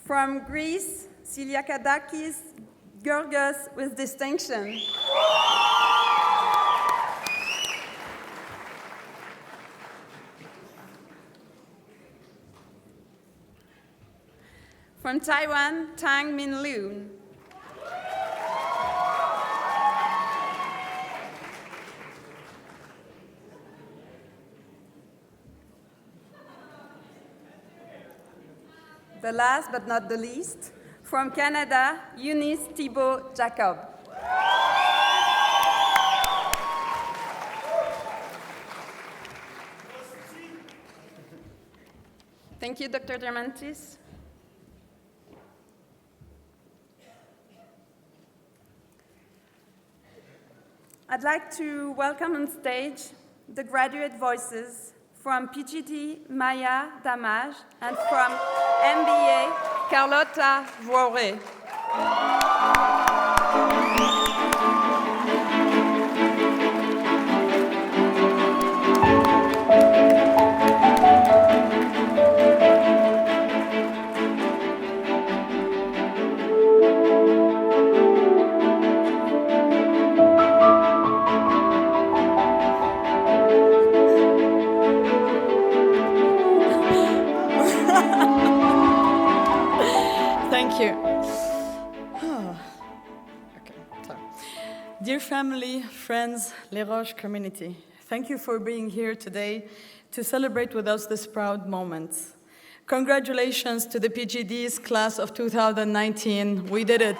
S11: From Greece, Siliakadakis Georgios with distinction. From Taiwan, Tang Min Liu. The last but not the least, from Canada, Eunice Thibault Jacob. Thank you, Dr. Diamantis. I'd like to welcome on stage the graduate voices from PGD Maya Damage and from MBA Carlota Roure.
S12: Thank you. Dear family, friends, Les Roches community, thank you for being here today to celebrate with us this proud moment. Congratulations to the PGD's class of 2019. We did it.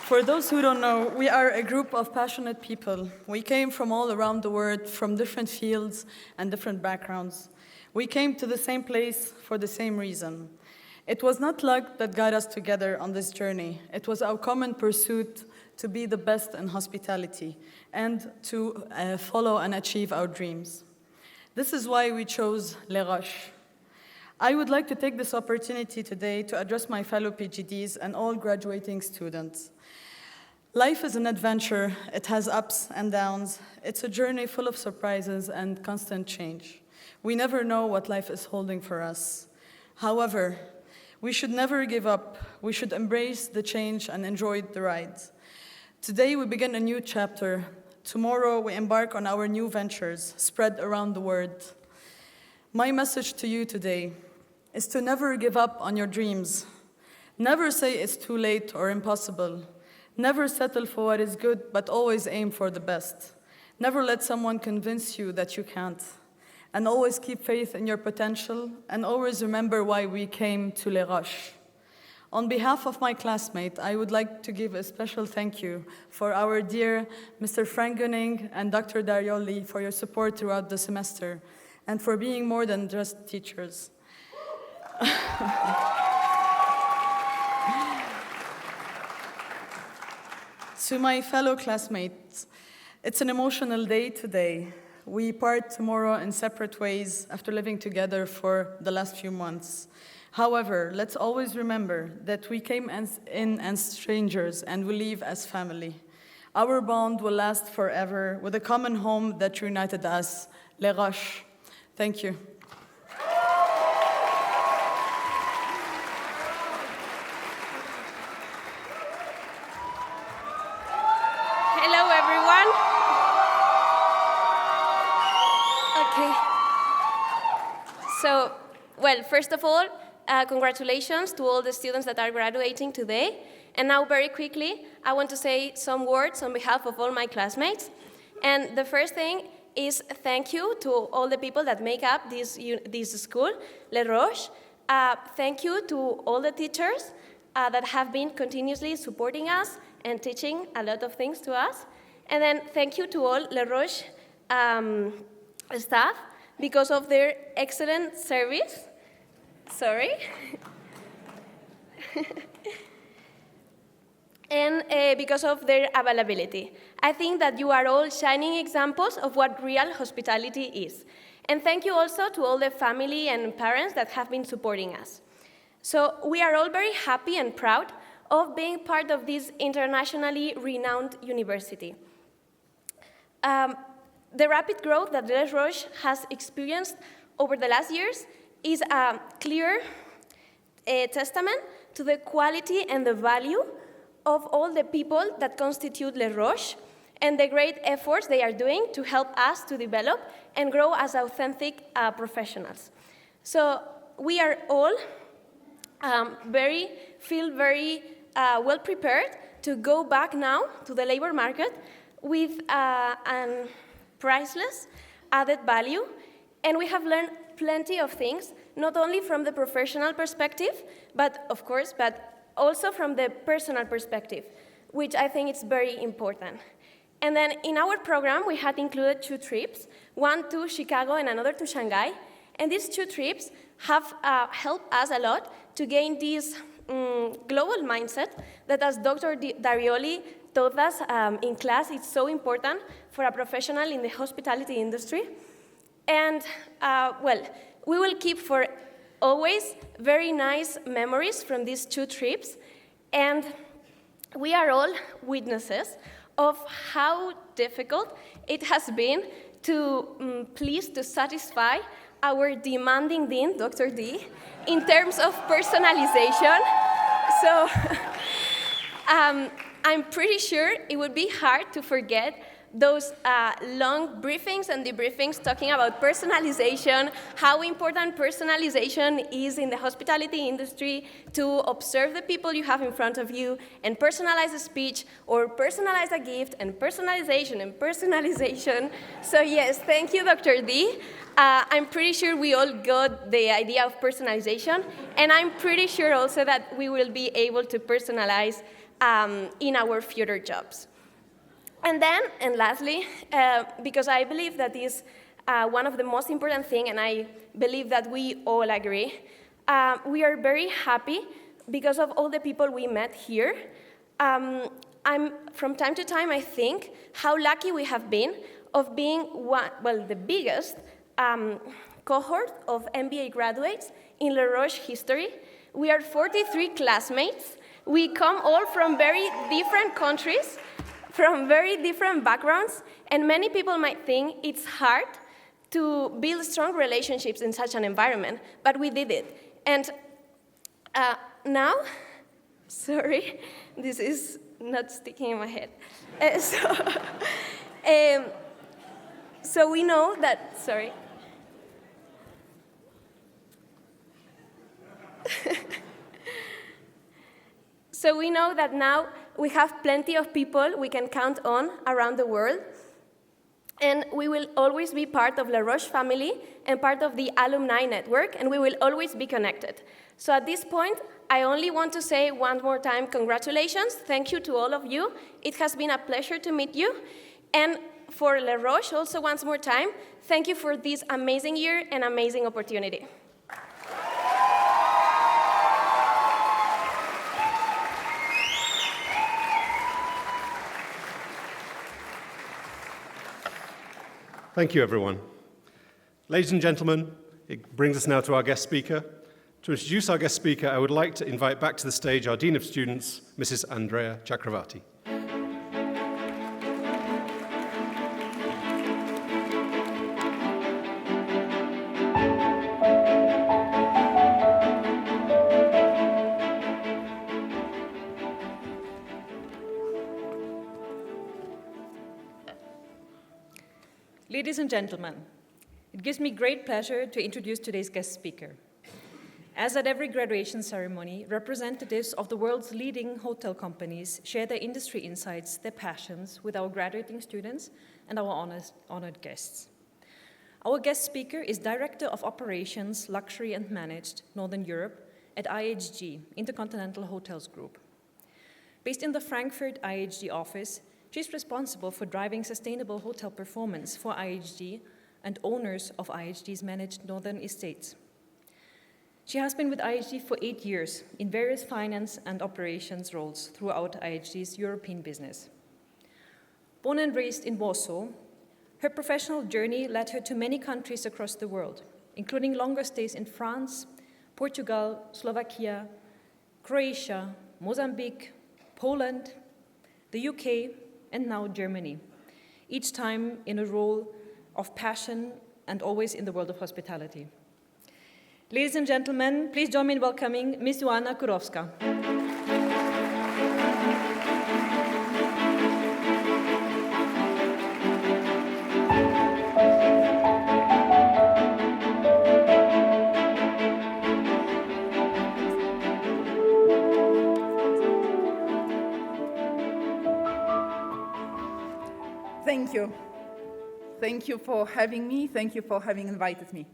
S12: For those who don't know, we are a group of passionate people. We came from all around the world, from different fields and different backgrounds. We came to the same place for the same reason. It was not luck that got us together on this journey. It was our common pursuit to be the best in hospitality and to follow and achieve our dreams. This is why we chose Les Roches. I would like to take this opportunity today to address my fellow PGDs and all graduating students. Life is an adventure. It has ups and downs. It's a journey full of surprises and constant change. We never know what life is holding for us. However, we should never give up. We should embrace the change and enjoy the ride. Today we begin a new chapter. Tomorrow we embark on our new ventures spread around the world. My message to you today is to never give up on your dreams. Never say it's too late or impossible. Never settle for what is good, but always aim for the best. Never let someone convince you that you can't. And always keep faith in your potential, and always remember why we came to Les Roches. On behalf of my classmate, I would like to give a special thank you for our dear Mr. Frank Gunning and Dr. Darioli for your support throughout the semester, and for being more than just teachers. To my fellow classmates, it's an emotional day today. We part tomorrow in separate ways after living together for the last few months. However, let's always remember that we came in as strangers and we leave as family. Our bond will last forever with a common home that united us, Les Roches. Thank you.
S13: Hello, everyone. Okay. So, well, first of all, congratulations to all the students that are graduating today. And now, very quickly, I want to say some words on behalf of all my classmates. And the first thing is thank you to all the people that make up this school, Les Roches. Thank you to all the teachers that have been continuously supporting us and teaching a lot of things to us. And then thank you to all Les Roches staff because of their excellent service. Sorry. And because of their availability. I think that you are all shining examples of what real hospitality is. And thank you also to all the family and parents that have been supporting us. So we are all very happy and proud of being part of this internationally renowned university. The rapid growth that Les Roches has experienced over the last years is a clear testament to the quality and the value of all the people that constitute Les Roches and the great efforts they are doing to help us to develop and grow as authentic professionals. So we are all feel very well prepared to go back now to the labor market with a priceless added value, and we have learned plenty of things, not only from the professional perspective, but also from the personal perspective, which I think is very important. And then in our program, we had included 2 trips, one to Chicago and another to Shanghai. And these 2 trips have helped us a lot to gain this global mindset that, as Dr. Darioli taught us in class, it's so important for a professional in the hospitality industry. And, we will keep for always very nice memories from these 2 trips. And we are all witnesses of how difficult it has been to to satisfy our demanding dean, Dr. D, in terms of personalization. So I'm pretty sure it would be hard to forget those long briefings and debriefings talking about personalization, how important personalization is in the hospitality industry, to observe the people you have in front of you and personalize a speech or personalize a gift, and personalization and personalization. So yes, thank you, Dr. D. I'm pretty sure we all got the idea of personalization, and I'm pretty sure also that we will be able to personalize in our future jobs. And then, and lastly, because I believe that is one of the most important things, and I believe that we all agree, we are very happy because of all the people we met here. From time to time, I think how lucky we have been of being the biggest cohort of MBA graduates in Les Roches history. We are 43 classmates. We come all from very different countries, from very different backgrounds, and many people might think it's hard to build strong relationships in such an environment, but we did it. And now, sorry, this is not sticking in my head. So we know that, sorry. So we know that now we have plenty of people we can count on around the world, and we will always be part of Les Roches family and part of the alumni network, and we will always be connected. So at this point, I only want to say one more time, congratulations. Thank you to all of you. It has been a pleasure to meet you. And for Les Roches, also once more time, thank you for this amazing year and amazing opportunity.
S1: Thank you, everyone. Ladies and gentlemen, it brings us now to our guest speaker. To introduce our guest speaker, I would like to invite back to the stage our Dean of Students, Mrs. Andrea Chakravarti.
S2: Ladies and gentlemen, it gives me great pleasure to introduce today's guest speaker. As at every graduation ceremony, representatives of the world's leading hotel companies share their industry insights, their passions with our graduating students and our honored guests. Our guest speaker is Director of Operations, Luxury and Managed, Northern Europe at IHG, Intercontinental Hotels Group. Based in the Frankfurt IHG office, she's responsible for driving sustainable hotel performance for IHG and owners of IHG's managed northern estates. She has been with IHG for 8 years in various finance and operations roles throughout IHG's European business. Born and raised in Warsaw, her professional journey led her to many countries across the world, including longer stays in France, Portugal, Slovakia, Croatia, Mozambique, Poland, the UK, and now Germany, each time in a role of passion and always in the world of hospitality. Ladies and gentlemen, please join me in welcoming Ms. Joanna Kurowska.
S14: Thank you. Thank you for having me. Thank you for having invited me.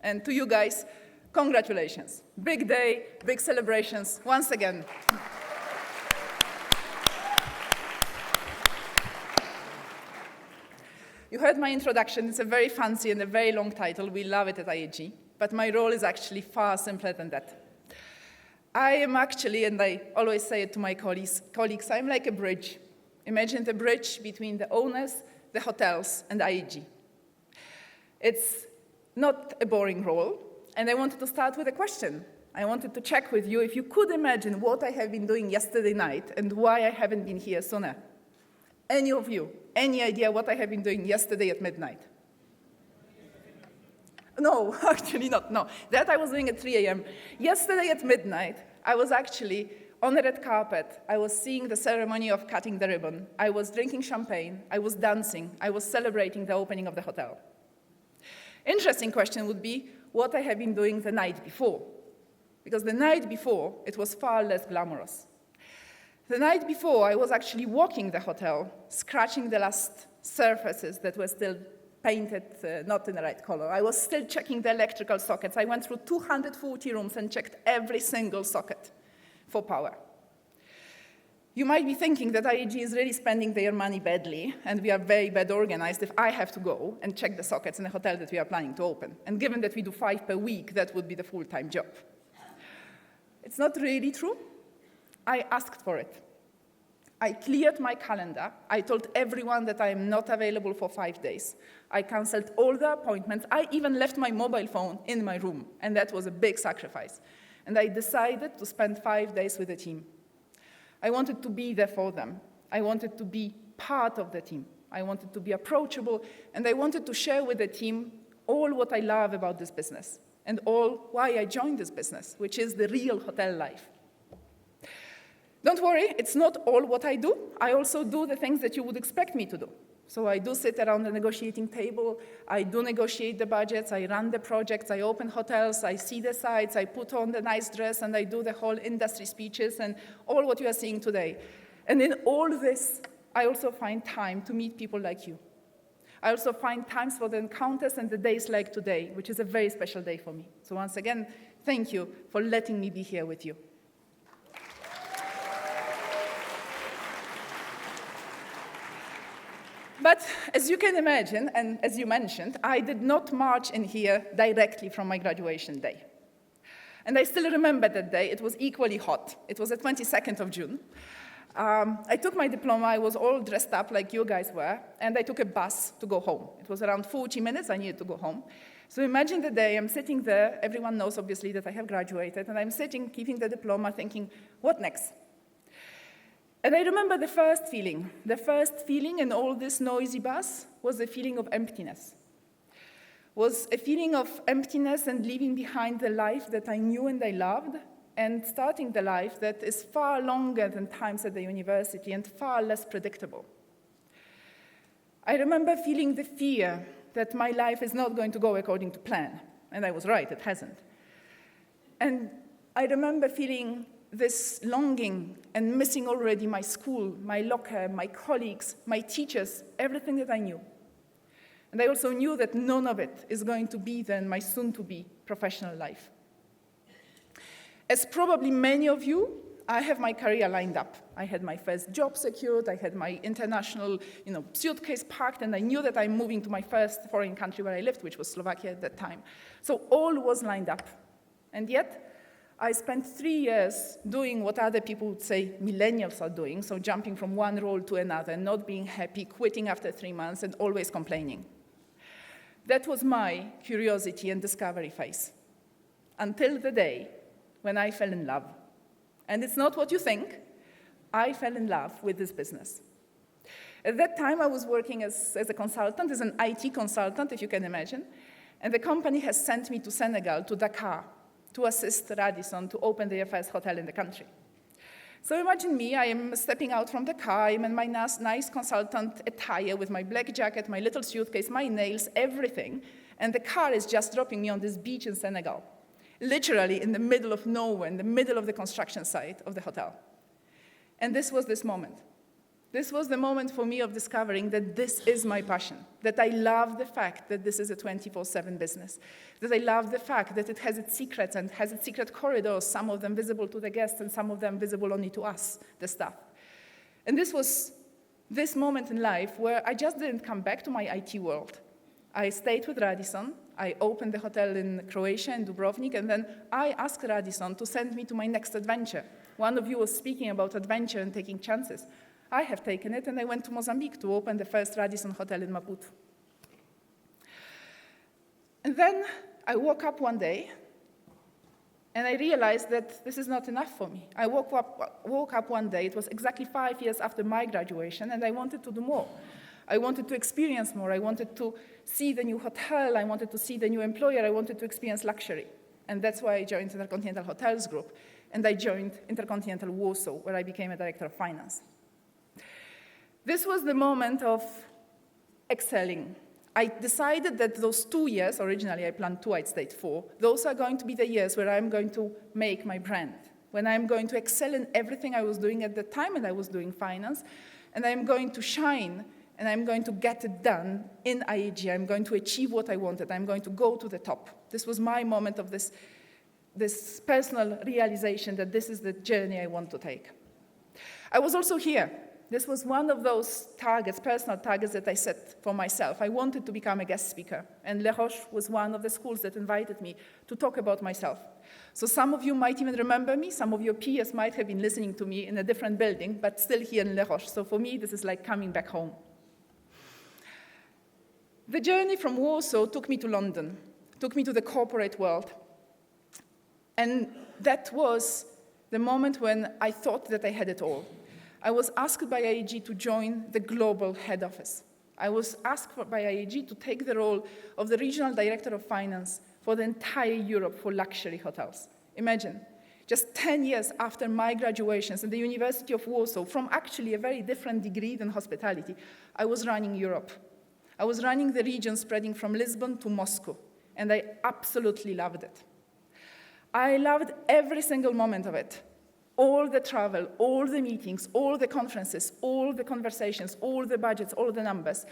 S14: And to you guys, congratulations. Big day, big celebrations, once again. You heard my introduction. It's a very fancy and a very long title. We love it at IHG. But my role is actually far simpler than that. I am actually, and I always say it to my colleagues, I'm like a bridge. Imagine the bridge between the owners, the hotels, and IHG. It's not a boring role, and I wanted to start with a question. I wanted to check with you if you could imagine what I have been doing yesterday night and why I haven't been here sooner. Any of you, any idea what I have been doing yesterday at midnight? No, actually not, no. That I was doing at 3 a.m. Yesterday at midnight, I was actually on the red carpet. I was seeing the ceremony of cutting the ribbon. I was drinking champagne. I was dancing. I was celebrating the opening of the hotel. Interesting question would be what I have been doing the night before. Because the night before, it was far less glamorous. The night before, I was actually walking the hotel, scratching the last surfaces that were still painted not in the right color. I was still checking the electrical sockets. I went through 240 rooms and checked every single socket for power. You might be thinking that IHG is really spending their money badly, and we are very bad organized if I have to go and check the sockets in a hotel that we are planning to open. And given that we do 5 per week, that would be the full-time job. It's not really true. I asked for it. I cleared my calendar. I told everyone that I am not available for 5 days. I canceled all the appointments. I even left my mobile phone in my room, and that was a big sacrifice. And I decided to spend 5 days with the team. I wanted to be there for them. I wanted to be part of the team. I wanted to be approachable, and I wanted to share with the team all what I love about this business and all why I joined this business, which is the real hotel life. Don't worry, it's not all what I do. I also do the things that you would expect me to do. So I do sit around the negotiating table, I do negotiate the budgets, I run the projects, I open hotels, I see the sites, I put on the nice dress, and I do the whole industry speeches and all what you are seeing today. And in all this, I also find time to meet people like you. I also find times for the encounters and the days like today, which is a very special day for me. So once again, thank you for letting me be here with you. But as you can imagine, and as you mentioned, I did not march in here directly from my graduation day. And I still remember that day. It was equally hot. It was the 22nd of June. I took my diploma. I was all dressed up like you guys were, and I took a bus to go home. It was around 40 minutes. I needed to go home. So imagine the day. I'm sitting there. Everyone knows, obviously, that I have graduated, and I'm sitting, keeping the diploma, thinking, what next? And I remember the first feeling. The first feeling in all this noisy bus was the feeling of emptiness. Was a feeling of emptiness and leaving behind the life that I knew and I loved, and starting the life that is far longer than times at the university and far less predictable. I remember feeling the fear that my life is not going to go according to plan. And I was right, it hasn't. And I remember feeling this longing and missing already my school, my locker, my colleagues, my teachers, everything that I knew. And I also knew that none of it is going to be then my soon-to-be professional life. As probably many of you, I have my career lined up. I had my first job secured, I had my international suitcase packed, and I knew that I'm moving to my first foreign country where I lived, which was Slovakia at that time. So all was lined up. And yet, I spent 3 years doing what other people would say millennials are doing, so jumping from one role to another, not being happy, quitting after 3 months, and always complaining. That was my curiosity and discovery phase, until the day when I fell in love. And it's not what you think. I fell in love with this business. At that time, I was working as a consultant, as an IT consultant, if you can imagine, and the company has sent me to Senegal, to Dakar, to assist Radisson to open their first hotel in the country. So imagine me, I am stepping out from the car, I'm in my nice consultant attire with my black jacket, my little suitcase, my nails, everything, and the car is just dropping me on this beach in Senegal, literally in the middle of nowhere, in the middle of the construction site of the hotel. And this was this moment. This was the moment for me of discovering that this is my passion, that I love the fact that this is a 24/7 business, that I love the fact that it has its secrets and has its secret corridors, some of them visible to the guests and some of them visible only to us, the staff. And this was this moment in life where I just didn't come back to my IT world. I stayed with Radisson, I opened the hotel in Croatia, in Dubrovnik, and then I asked Radisson to send me to my next adventure. One of you was speaking about adventure and taking chances. I have taken it, and I went to Mozambique to open the first Radisson hotel in Maputo. And then I woke up one day, and I realized that this is not enough for me. I woke up one day, it was exactly 5 years after my graduation, and I wanted to do more. I wanted to experience more. I wanted to see the new hotel. I wanted to see the new employer. I wanted to experience luxury. And that's why I joined Intercontinental Hotels Group, and I joined Intercontinental Warsaw, where I became a director of finance. This was the moment of excelling. I decided that those 2 years, originally I planned 2, I'd stayed 4, those are going to be the years where I'm going to make my brand, when I'm going to excel in everything I was doing at the time, and I was doing finance, and I'm going to shine, and I'm going to get it done in IAG. I'm going to achieve what I wanted. I'm going to go to the top. This was my moment of this personal realization that this is the journey I want to take. I was also here. This was one of those targets, personal targets that I set for myself. I wanted to become a guest speaker, and Les Roches was one of the schools that invited me to talk about myself. So some of you might even remember me, some of your peers might have been listening to me in a different building, but still here in Les Roches. So for me, this is like coming back home. The journey from Warsaw took me to London, took me to the corporate world. And that was the moment when I thought that I had it all. I was asked by IAG to join the global head office. I was asked by IAG to take the role of the regional director of finance for the entire Europe for luxury hotels. Imagine, just 10 years after my graduations at the University of Warsaw, from actually a very different degree than hospitality, I was running Europe. I was running the region spreading from Lisbon to Moscow, and I absolutely loved it. I loved every single moment of it. All the travel, all the meetings, all the conferences, all the conversations, all the budgets, all the numbers.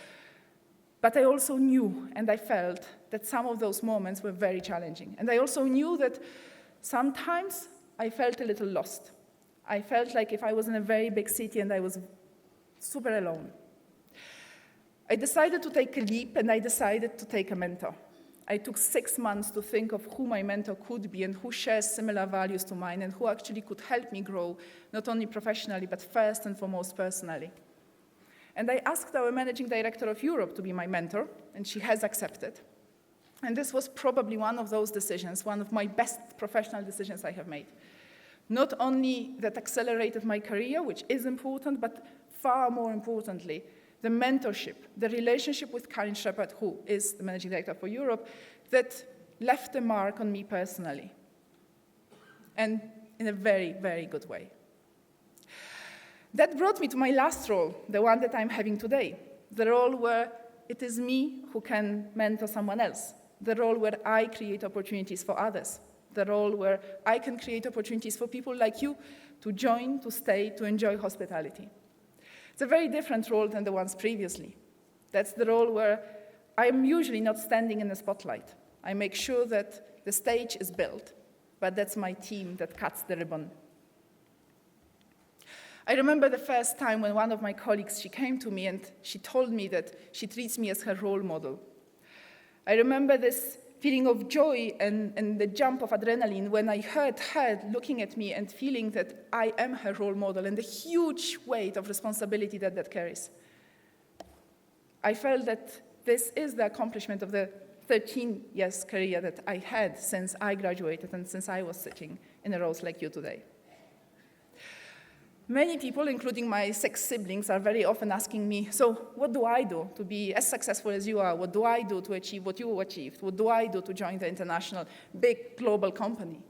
S14: But I also knew and I felt that some of those moments were very challenging. And I also knew that sometimes I felt a little lost. I felt like if I was in a very big city and I was super alone. I decided to take a leap and I decided to take a mentor. I took 6 months to think of who my mentor could be and who shares similar values to mine and who actually could help me grow, not only professionally, but first and foremost personally. And I asked our managing director of Europe to be my mentor, and she has accepted. And this was probably one of those decisions, one of my best professional decisions I have made. Not only that accelerated my career, which is important, but far more importantly, the mentorship, the relationship with Karin Shepard, who is the Managing Director for Europe, that left a mark on me personally, and in a very, very good way. That brought me to my last role, the one that I'm having today, the role where it is me who can mentor someone else, the role where I create opportunities for others, the role where I can create opportunities for people like you to join, to stay, to enjoy hospitality. It's a very different role than the ones previously. That's the role where I'm usually not standing in the spotlight. I make sure that the stage is built, but that's my team that cuts the ribbon. I remember the first time when one of my colleagues, she came to me and she told me that she treats me as her role model. I remember this feeling of joy and the jump of adrenaline when I heard her looking at me and feeling that I am her role model and the huge weight of responsibility that that carries. I felt that this is the accomplishment of the 13 years career that I had since I graduated and since I was sitting in a role like you today. Many people, including my 6 siblings, are very often asking me, so what do I do to be as successful as you are? What do I do to achieve what you achieved? What do I do to join the international, big global company?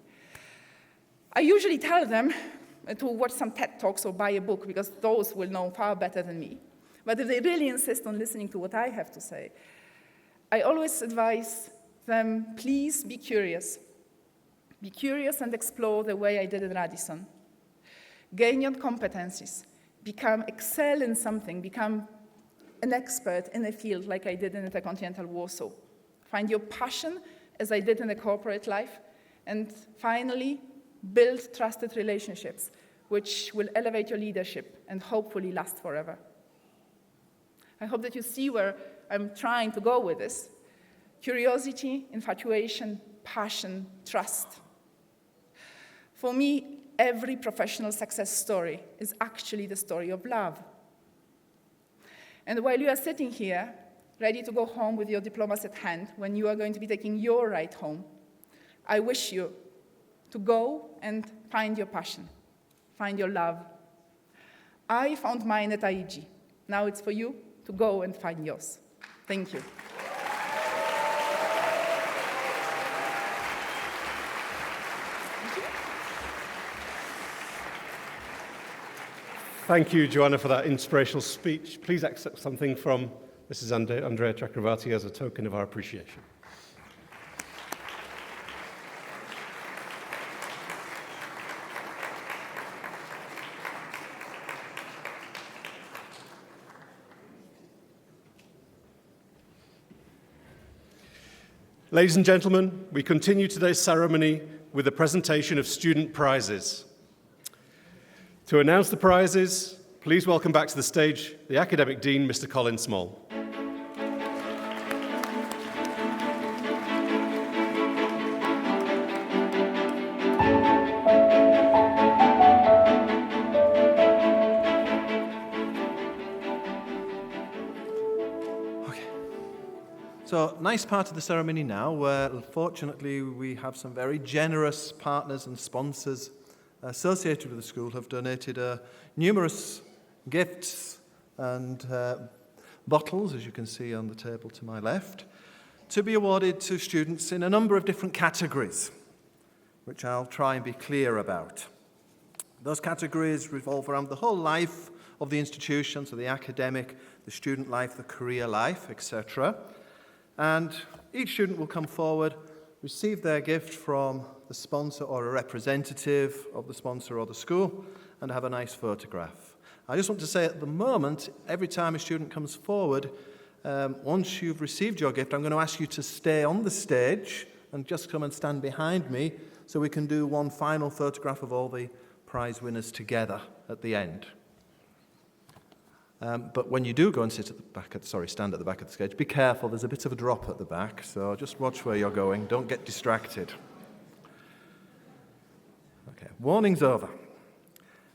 S14: I usually tell them to watch some TED Talks or buy a book, because those will know far better than me. But if they really insist on listening to what I have to say, I always advise them, please be curious. Be curious and explore the way I did at Radisson. Gain your competencies, excel in something, become an expert in a field like I did in Intercontinental Warsaw. Find your passion, as I did in the corporate life, and finally, build trusted relationships, which will elevate your leadership and hopefully last forever. I hope that you see where I'm trying to go with this. Curiosity, infatuation, passion, trust. For me, every professional success story is actually the story of love. And while you are sitting here, ready to go home with your diplomas at hand, when you are going to be taking your ride home, I wish you to go and find your passion, find your love. I found mine at IAG. Now it's for you to go and find yours. Thank you.
S1: Thank you, Joanna, for that inspirational speech. Please accept something from Mrs. Andrea Chakravarti as a token of our appreciation. Ladies and gentlemen, we continue today's ceremony with the presentation of student prizes. To announce the prizes, please welcome back to the stage the Academic Dean, Mr. Colin Small.
S15: So, nice part of the ceremony now, where fortunately we have some very generous partners and sponsors associated with the school have donated numerous gifts and bottles, as you can see on the table to my left, to be awarded to students in a number of different categories, which I'll try and be clear about. Those categories revolve around the whole life of the institution, so the academic, the student life, the career life, etc. And each student will come forward, receive their gift from the sponsor or a representative of the sponsor or the school, and have a nice photograph. I just want to say at the moment, every time a student comes forward, once you've received your gift, I'm going to ask you to stay on the stage and just come and stand behind me so we can do one final photograph of all the prize winners together at the end. But when you do go and stand at the back of the stage, be careful, there's a bit of a drop at the back, so just watch where you're going, don't get distracted. Okay, warning's over.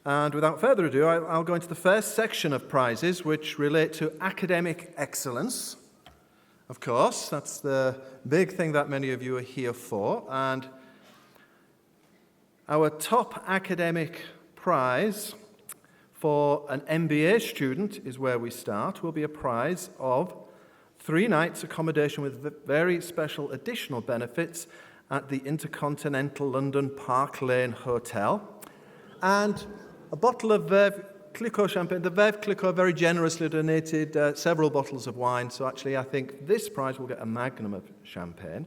S15: And without further ado, I'll go into the first section of prizes, which relate to academic excellence. Of course, that's the big thing that many of you are here for. And our top academic prize for an MBA student is where we start, will be a prize of 3 nights accommodation with very special additional benefits at the Intercontinental London Park Lane Hotel, and a bottle of Veuve Clicquot champagne. The Veuve Clicquot very generously donated several bottles of wine, so actually I think this prize will get a magnum of champagne.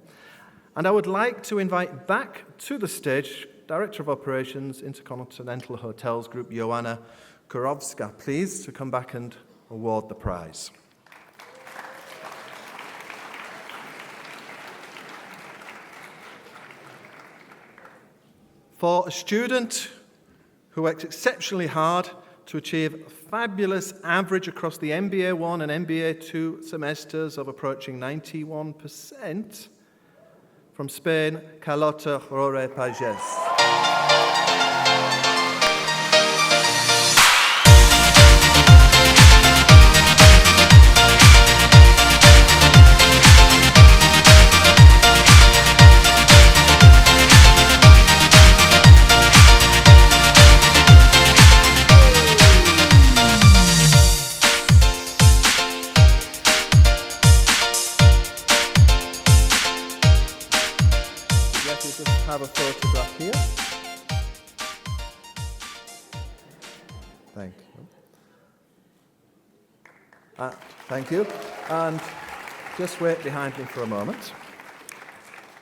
S15: And I would like to invite back to the stage Director of Operations, Intercontinental Hotels Group, Joanna Kurowska, please, to come back and award the prize. For a student who worked exceptionally hard to achieve a fabulous average across the MBA 1 and MBA 2 semesters of approaching 91%, from Spain, Carlota Rore Pages. Have a photograph here. Thank you. Thank you. And just wait behind me for a moment.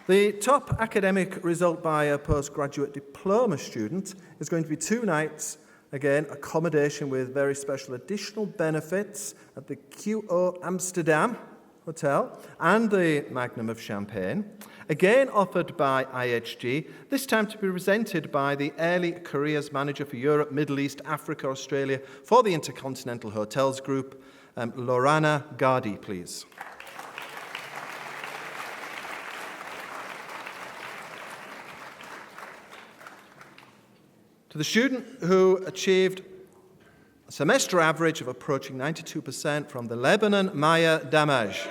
S15: The top academic result by a postgraduate diploma student is going to be 2 nights, again, accommodation with very special additional benefits at the QO Amsterdam Hotel and the Magnum of Champagne, again offered by IHG, this time to be presented by the Early Careers Manager for Europe, Middle East, Africa, Australia for the Intercontinental Hotels Group, Lorana Gardi, please. To the student who achieved a semester average of approaching 92% from the Lebanon, Maya Damaj.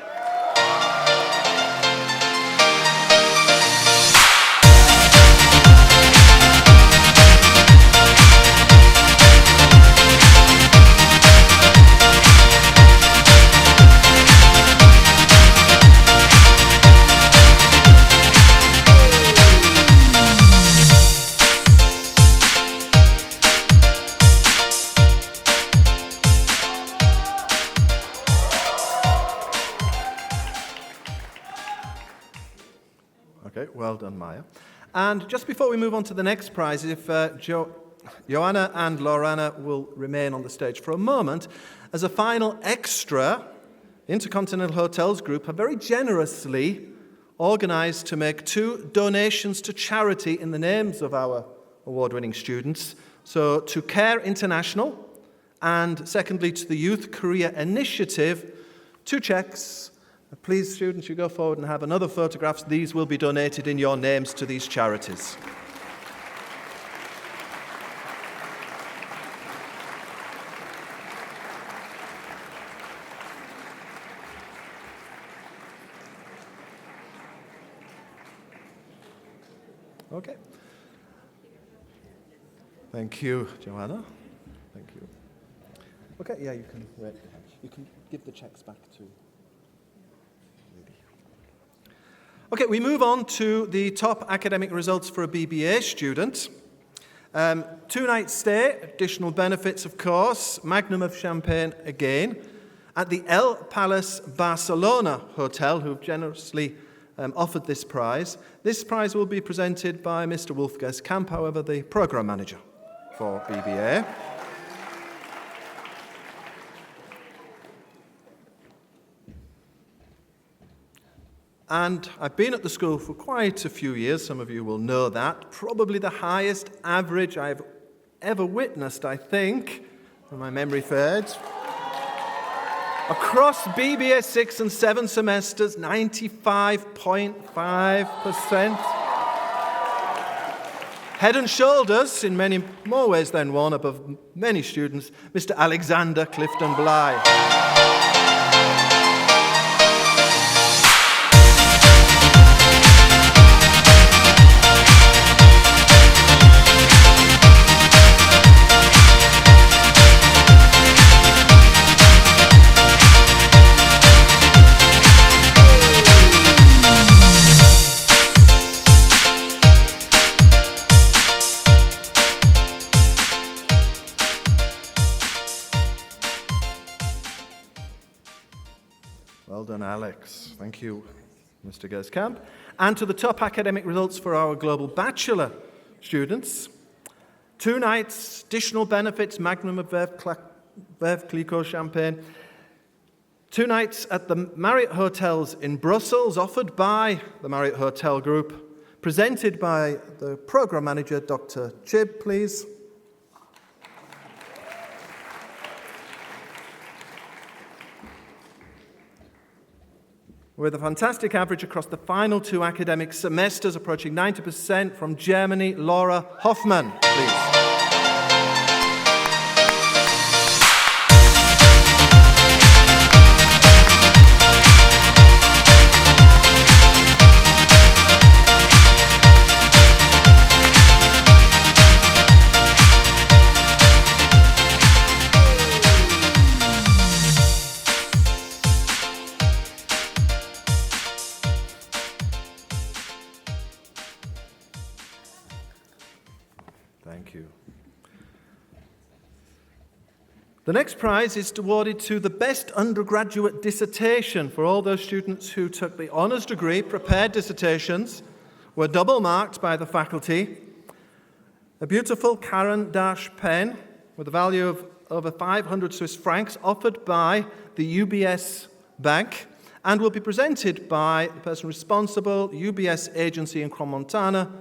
S15: Okay, well done, Maya. And just before we move on to the next prize, if Joanna and Lorana will remain on the stage for a moment, as a final extra, Intercontinental Hotels Group have very generously organized to make 2 donations to charity in the names of our award-winning students. So to Care International And secondly, to the Youth Career Initiative, 2 cheques. Please, students, you go forward and have another photographs. These will be donated in your names to these charities. Okay. Thank you, Joanna. Thank you. Okay, yeah, you can wait. You can give the cheques back to Lily. Okay, we move on to the top academic results for a BBA student. 2-night stay, additional benefits, of course, magnum of champagne again, at the El Palace Barcelona Hotel, who've generously offered this prize. This prize will be presented by Mr. Wolfgang Kamp, however, the programme manager for BBA. And I've been at the school for quite a few years, some of you will know that. Probably the highest average I've ever witnessed, I think, when my memory fades. Across BBA 6 and 7 semesters, 95.5%. Head and shoulders, in many more ways than one, above many students, Mr. Alexander Clifton Bly. Well done, Alex. Thank you, Mr. Gerskamp. And to the top academic results for our Global Bachelor students. 2 nights, additional benefits, magnum of Veuve Clicquot champagne. 2 nights at the Marriott Hotels in Brussels, offered by the Marriott Hotel Group, presented by the programme manager, Dr. Chib, please. With a fantastic average across the final 2 academic semesters, approaching 90% from Germany, Laura Hoffmann, please. Thank you. The next prize is awarded to the best undergraduate dissertation for all those students who took the honours degree, prepared dissertations, were double marked by the faculty. A beautiful Caran d'Ache pen with a value of over 500 Swiss francs offered by the UBS Bank and will be presented by the person responsible, UBS agency in Crans-Montana,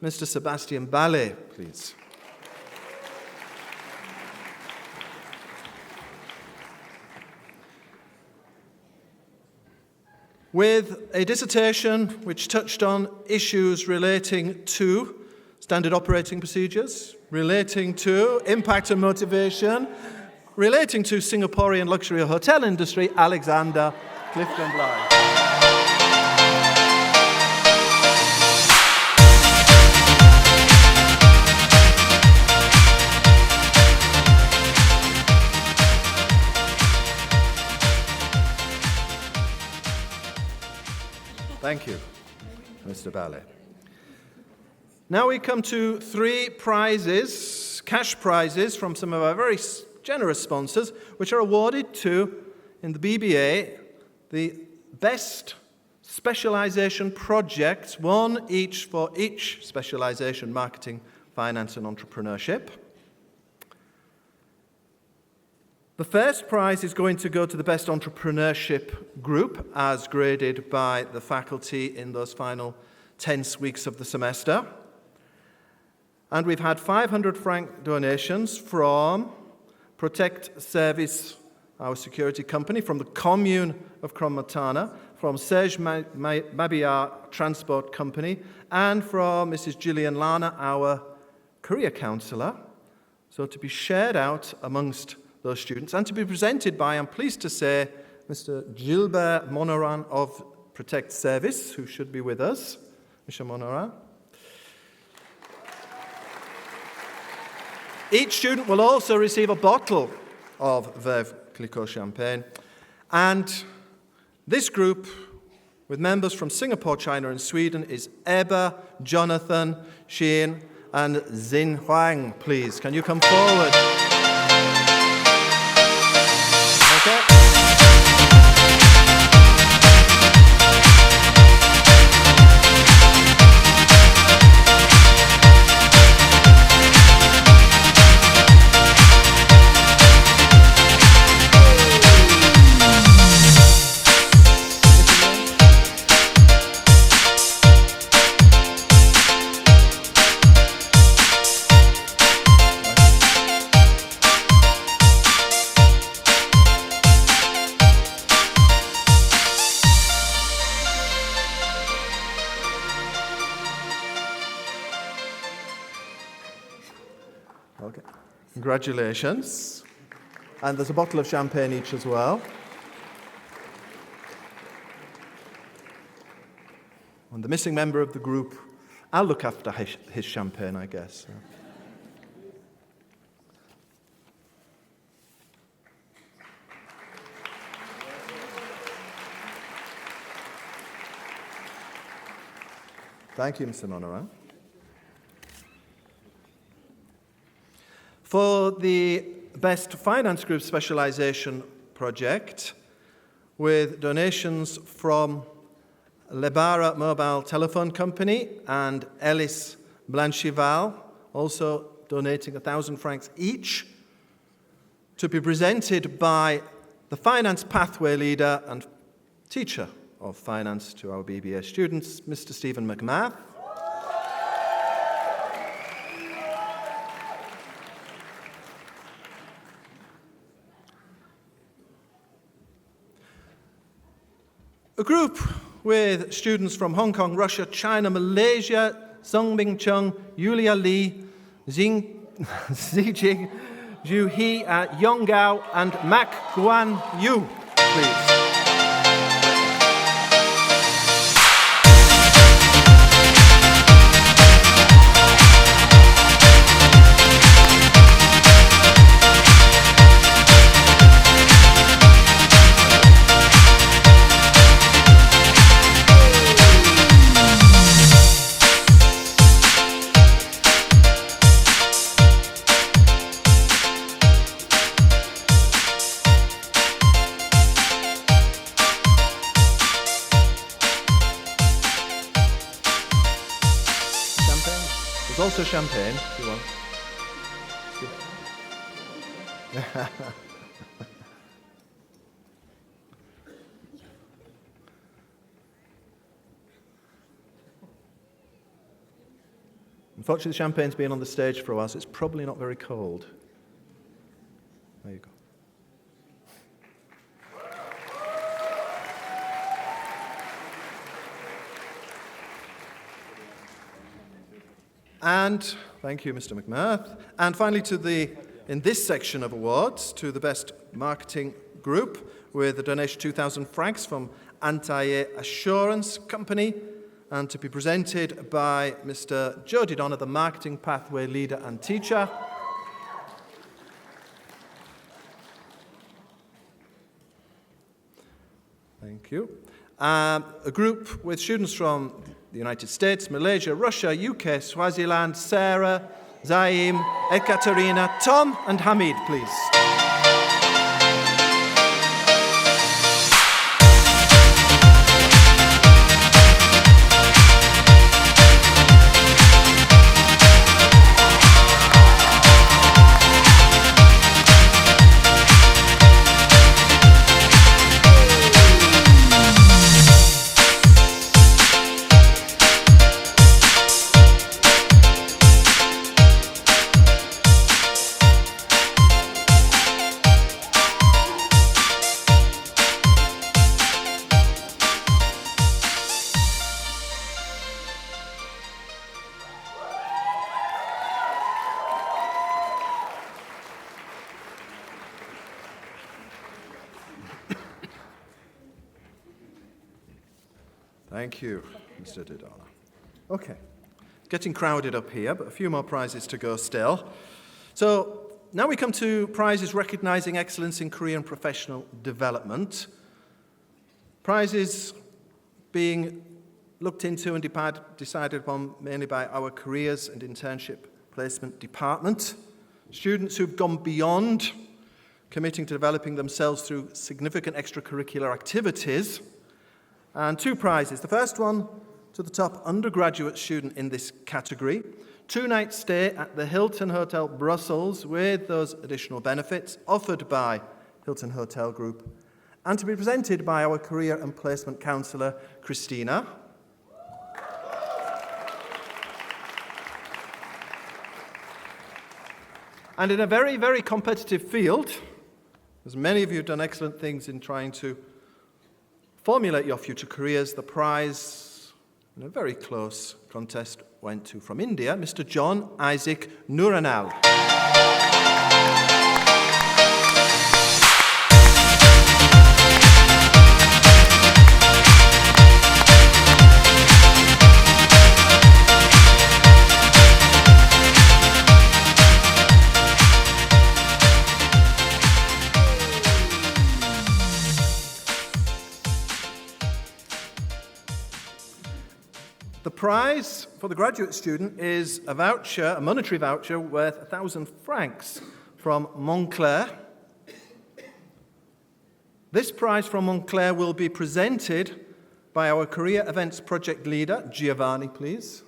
S15: Mr. Sebastian Ballet, please. With a dissertation which touched on issues relating to standard operating procedures, relating to impact and motivation, relating to Singaporean luxury hotel industry, Alexander Clifton Bly. Thank you, Mr. Ballet. Now we come to 3 prizes, cash prizes from some of our very generous sponsors, which are awarded to, in the BBA, the best specialization projects, 1 each for each specialization, marketing, finance, and entrepreneurship. The first prize is going to go to the best entrepreneurship group, as graded by the faculty in those final 10 weeks of the semester. And we've had 500 franc donations from Protect Service, our security company, from the commune of Crommatana, from Serge Mabillard Transport Company, and from Mrs. Gillian Lana, our career counsellor. So to be shared out amongst those students and to be presented by, I'm pleased to say, Mr. Gilbert Monoran of Protect Service, who should be with us. Mr. Monoran. Each student will also receive a bottle of Veuve Clicquot champagne. And this group, with members from Singapore, China, and Sweden, is Ebba, Jonathan, Sheen, and Xin Huang. Please, can you come forward? Okay. Okay. Congratulations. And there's a bottle of champagne each as well. And the missing member of the group, I'll look after his champagne, I guess. Thank you, Mr. Monoran. For the Best Finance Group Specialization project, with donations from Lebara Mobile Telephone Company and Ellis Blanchival, also donating 1,000 francs each, to be presented by the Finance Pathway Leader and Teacher of Finance to our BBA students, Mr. Stephen McMath. A group with students from Hong Kong, Russia, China, Malaysia, Songbing Chung, Yulia Li, Zijing, Zhu He, Yonggao, and Mak Guan Yu, please. Also champagne, if you want. Unfortunately, the champagne's been on the stage for a while, so it's probably not very cold. There you go. And thank you, Mr. McMath. And finally, in this section of awards, to the Best Marketing Group, with a donation of 2,000 francs from Antaye Assurance Company, and to be presented by Mr. Joe Didonna, the Marketing Pathway Leader and Teacher. Thank you. A group with students from the United States, Malaysia, Russia, UK, Swaziland, Sarah, Zaim, Ekaterina, Tom, and Hamid, please. Thank you, Mr. Dodona. Okay, getting crowded up here, but a few more prizes to go still. So now we come to prizes recognizing excellence in career and professional development. Prizes being looked into and decided upon mainly by our careers and internship placement department. Students who've gone beyond committing to developing themselves through significant extracurricular activities. And 2 prizes. The first one to the top undergraduate student in this category. 2-night stay at the Hilton Hotel Brussels with those additional benefits offered by Hilton Hotel Group, and to be presented by our Career and Placement Counsellor, Christina. And in a very, very competitive field, as many of you have done excellent things in trying to formulate your future careers, the prize in a very close contest went to, from India, Mr. John Isaac Nuranal. The prize for the graduate student is a voucher, a monetary voucher worth 1,000 francs from Montclair. This prize from Montclair will be presented by our career events project leader, Giovanni, please.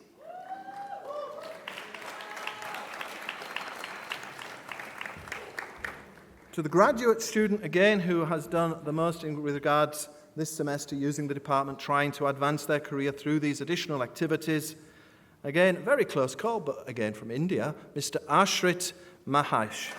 S15: To the graduate student, again, who has done the most with regards this semester using the department, trying to advance their career through these additional activities. Again, very close call, but again from India, Mr. Ashrit Mahesh.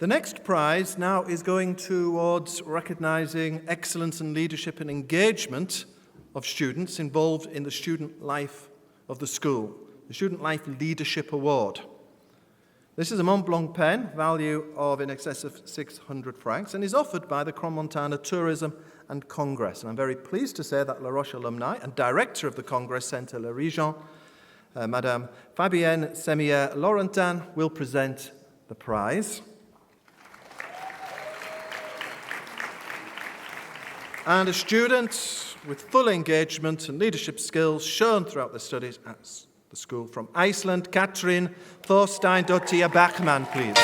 S15: The next prize now is going towards recognizing excellence in leadership and engagement of students involved in the student life of the school, the Student Life Leadership Award. This is a Mont Blanc pen, value of in excess of 600 francs, and is offered by the Crans-Montana Tourism and Congress. And I'm very pleased to say that Les Roches alumni and director of the Congress Centre La Région, Madame Fabienne Semier-Laurentin, will present the prize. And a student with full engagement and leadership skills shown throughout their studies at the school from Iceland, Katrin Thorsteindottir Bachmann, please.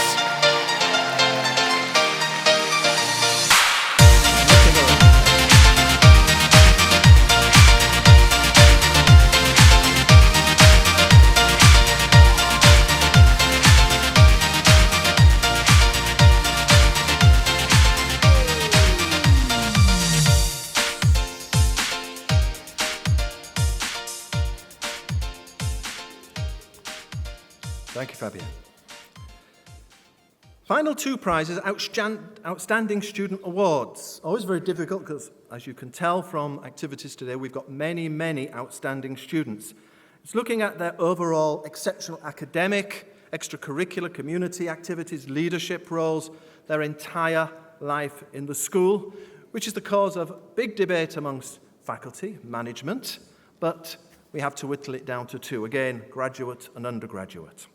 S15: Thank you, Fabian. Final 2 prizes, Outstanding Student Awards. Always very difficult because, as you can tell from activities today, we've got many, many outstanding students. It's looking at their overall exceptional academic, extracurricular, community activities, leadership roles, their entire life in the school, which is the cause of big debate amongst faculty, management, but we have to whittle it down to 2, again, graduate and undergraduate.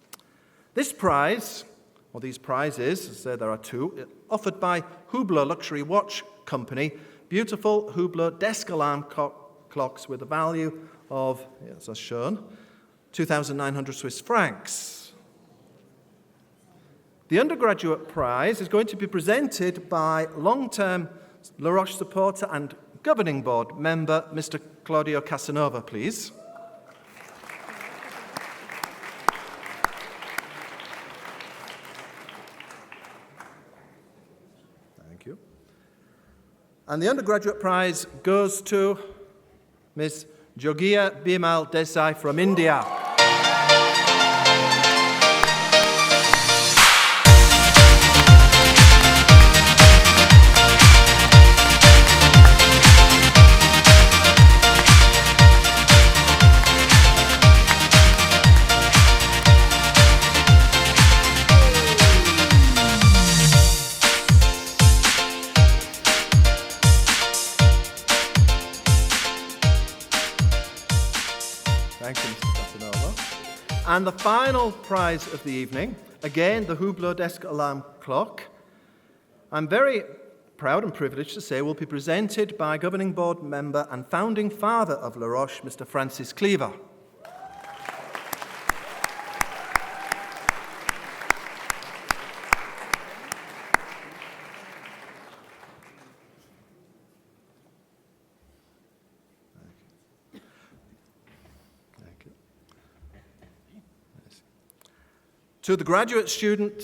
S15: This prize, or these prizes, there are 2, offered by Hublot Luxury Watch Company, beautiful Hublot desk alarm clocks with a value of, as shown, 2,900 Swiss francs. The undergraduate prize is going to be presented by long-term Les Roches supporter and governing board member, Mr. Claudio Casanova, please. And the undergraduate prize goes to Ms. Jogia Bimal Desai from India. Thank you, Mr. Casanova. And the final prize of the evening, again, the Hublot Desk Alarm Clock. I'm very proud and privileged to say will be presented by Governing Board member and founding father of Les Roches, Mr. Francis Cleaver. To the graduate student,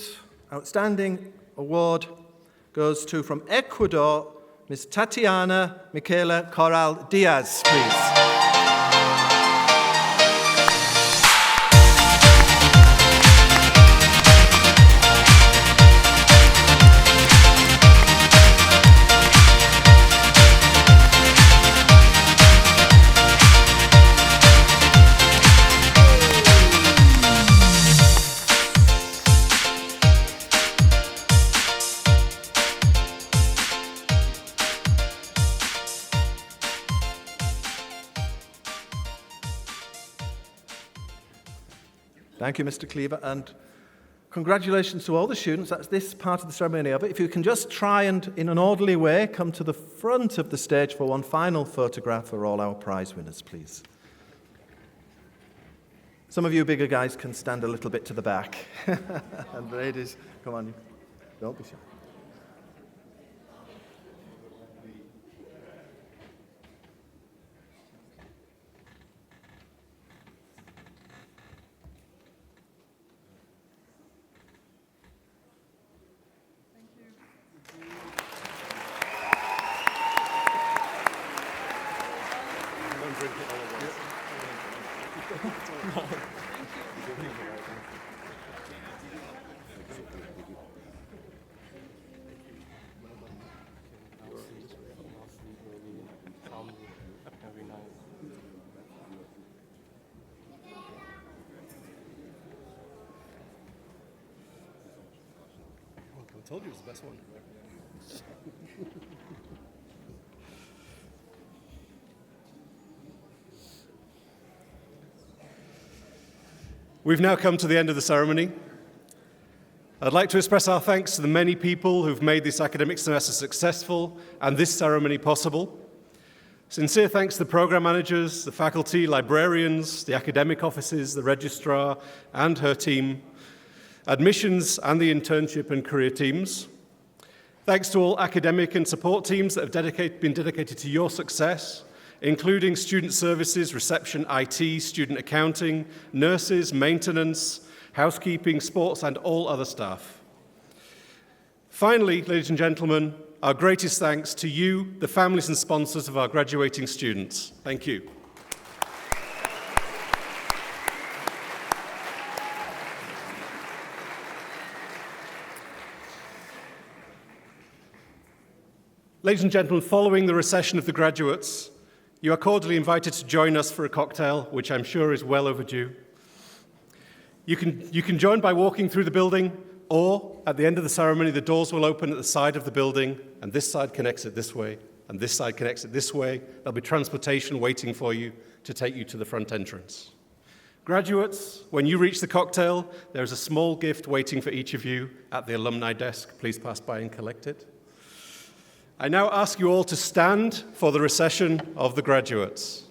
S15: outstanding award goes to, from Ecuador, Ms. Tatiana Michaela Corral Diaz, please. Thank you, Mr. Cleaver, and congratulations to all the students. That's this part of the ceremony over. If you can just try and, in an orderly way, come to the front of the stage for one final photograph for all our prize winners, please. Some of you bigger guys can stand a little bit to the back. And ladies, come on, don't be shy.
S1: I told you it was the best one. We've now come to the end of the ceremony. I'd like to express our thanks to the many people who've made this academic semester successful and this ceremony possible. Sincere thanks to the program managers, the faculty, librarians, the academic offices, the registrar and her team, admissions and the internship and career teams. Thanks to all academic and support teams that have been dedicated to your success, including student services, reception, IT, student accounting, nurses, maintenance, housekeeping, sports, and all other staff. Finally, ladies and gentlemen, our greatest thanks to you, the families and sponsors of our graduating students. Thank you. Ladies and gentlemen, following the recession of the graduates, you are cordially invited to join us for a cocktail, which I'm sure is well overdue. You can join by walking through the building, or at the end of the ceremony, the doors will open at the side of the building, and this side connects it this way, and this side connects it this way. There'll be transportation waiting for you to take you to the front entrance. Graduates, when you reach the cocktail, there is a small gift waiting for each of you at the alumni desk. Please pass by and collect it. I now ask you all to stand for the recession of the graduates.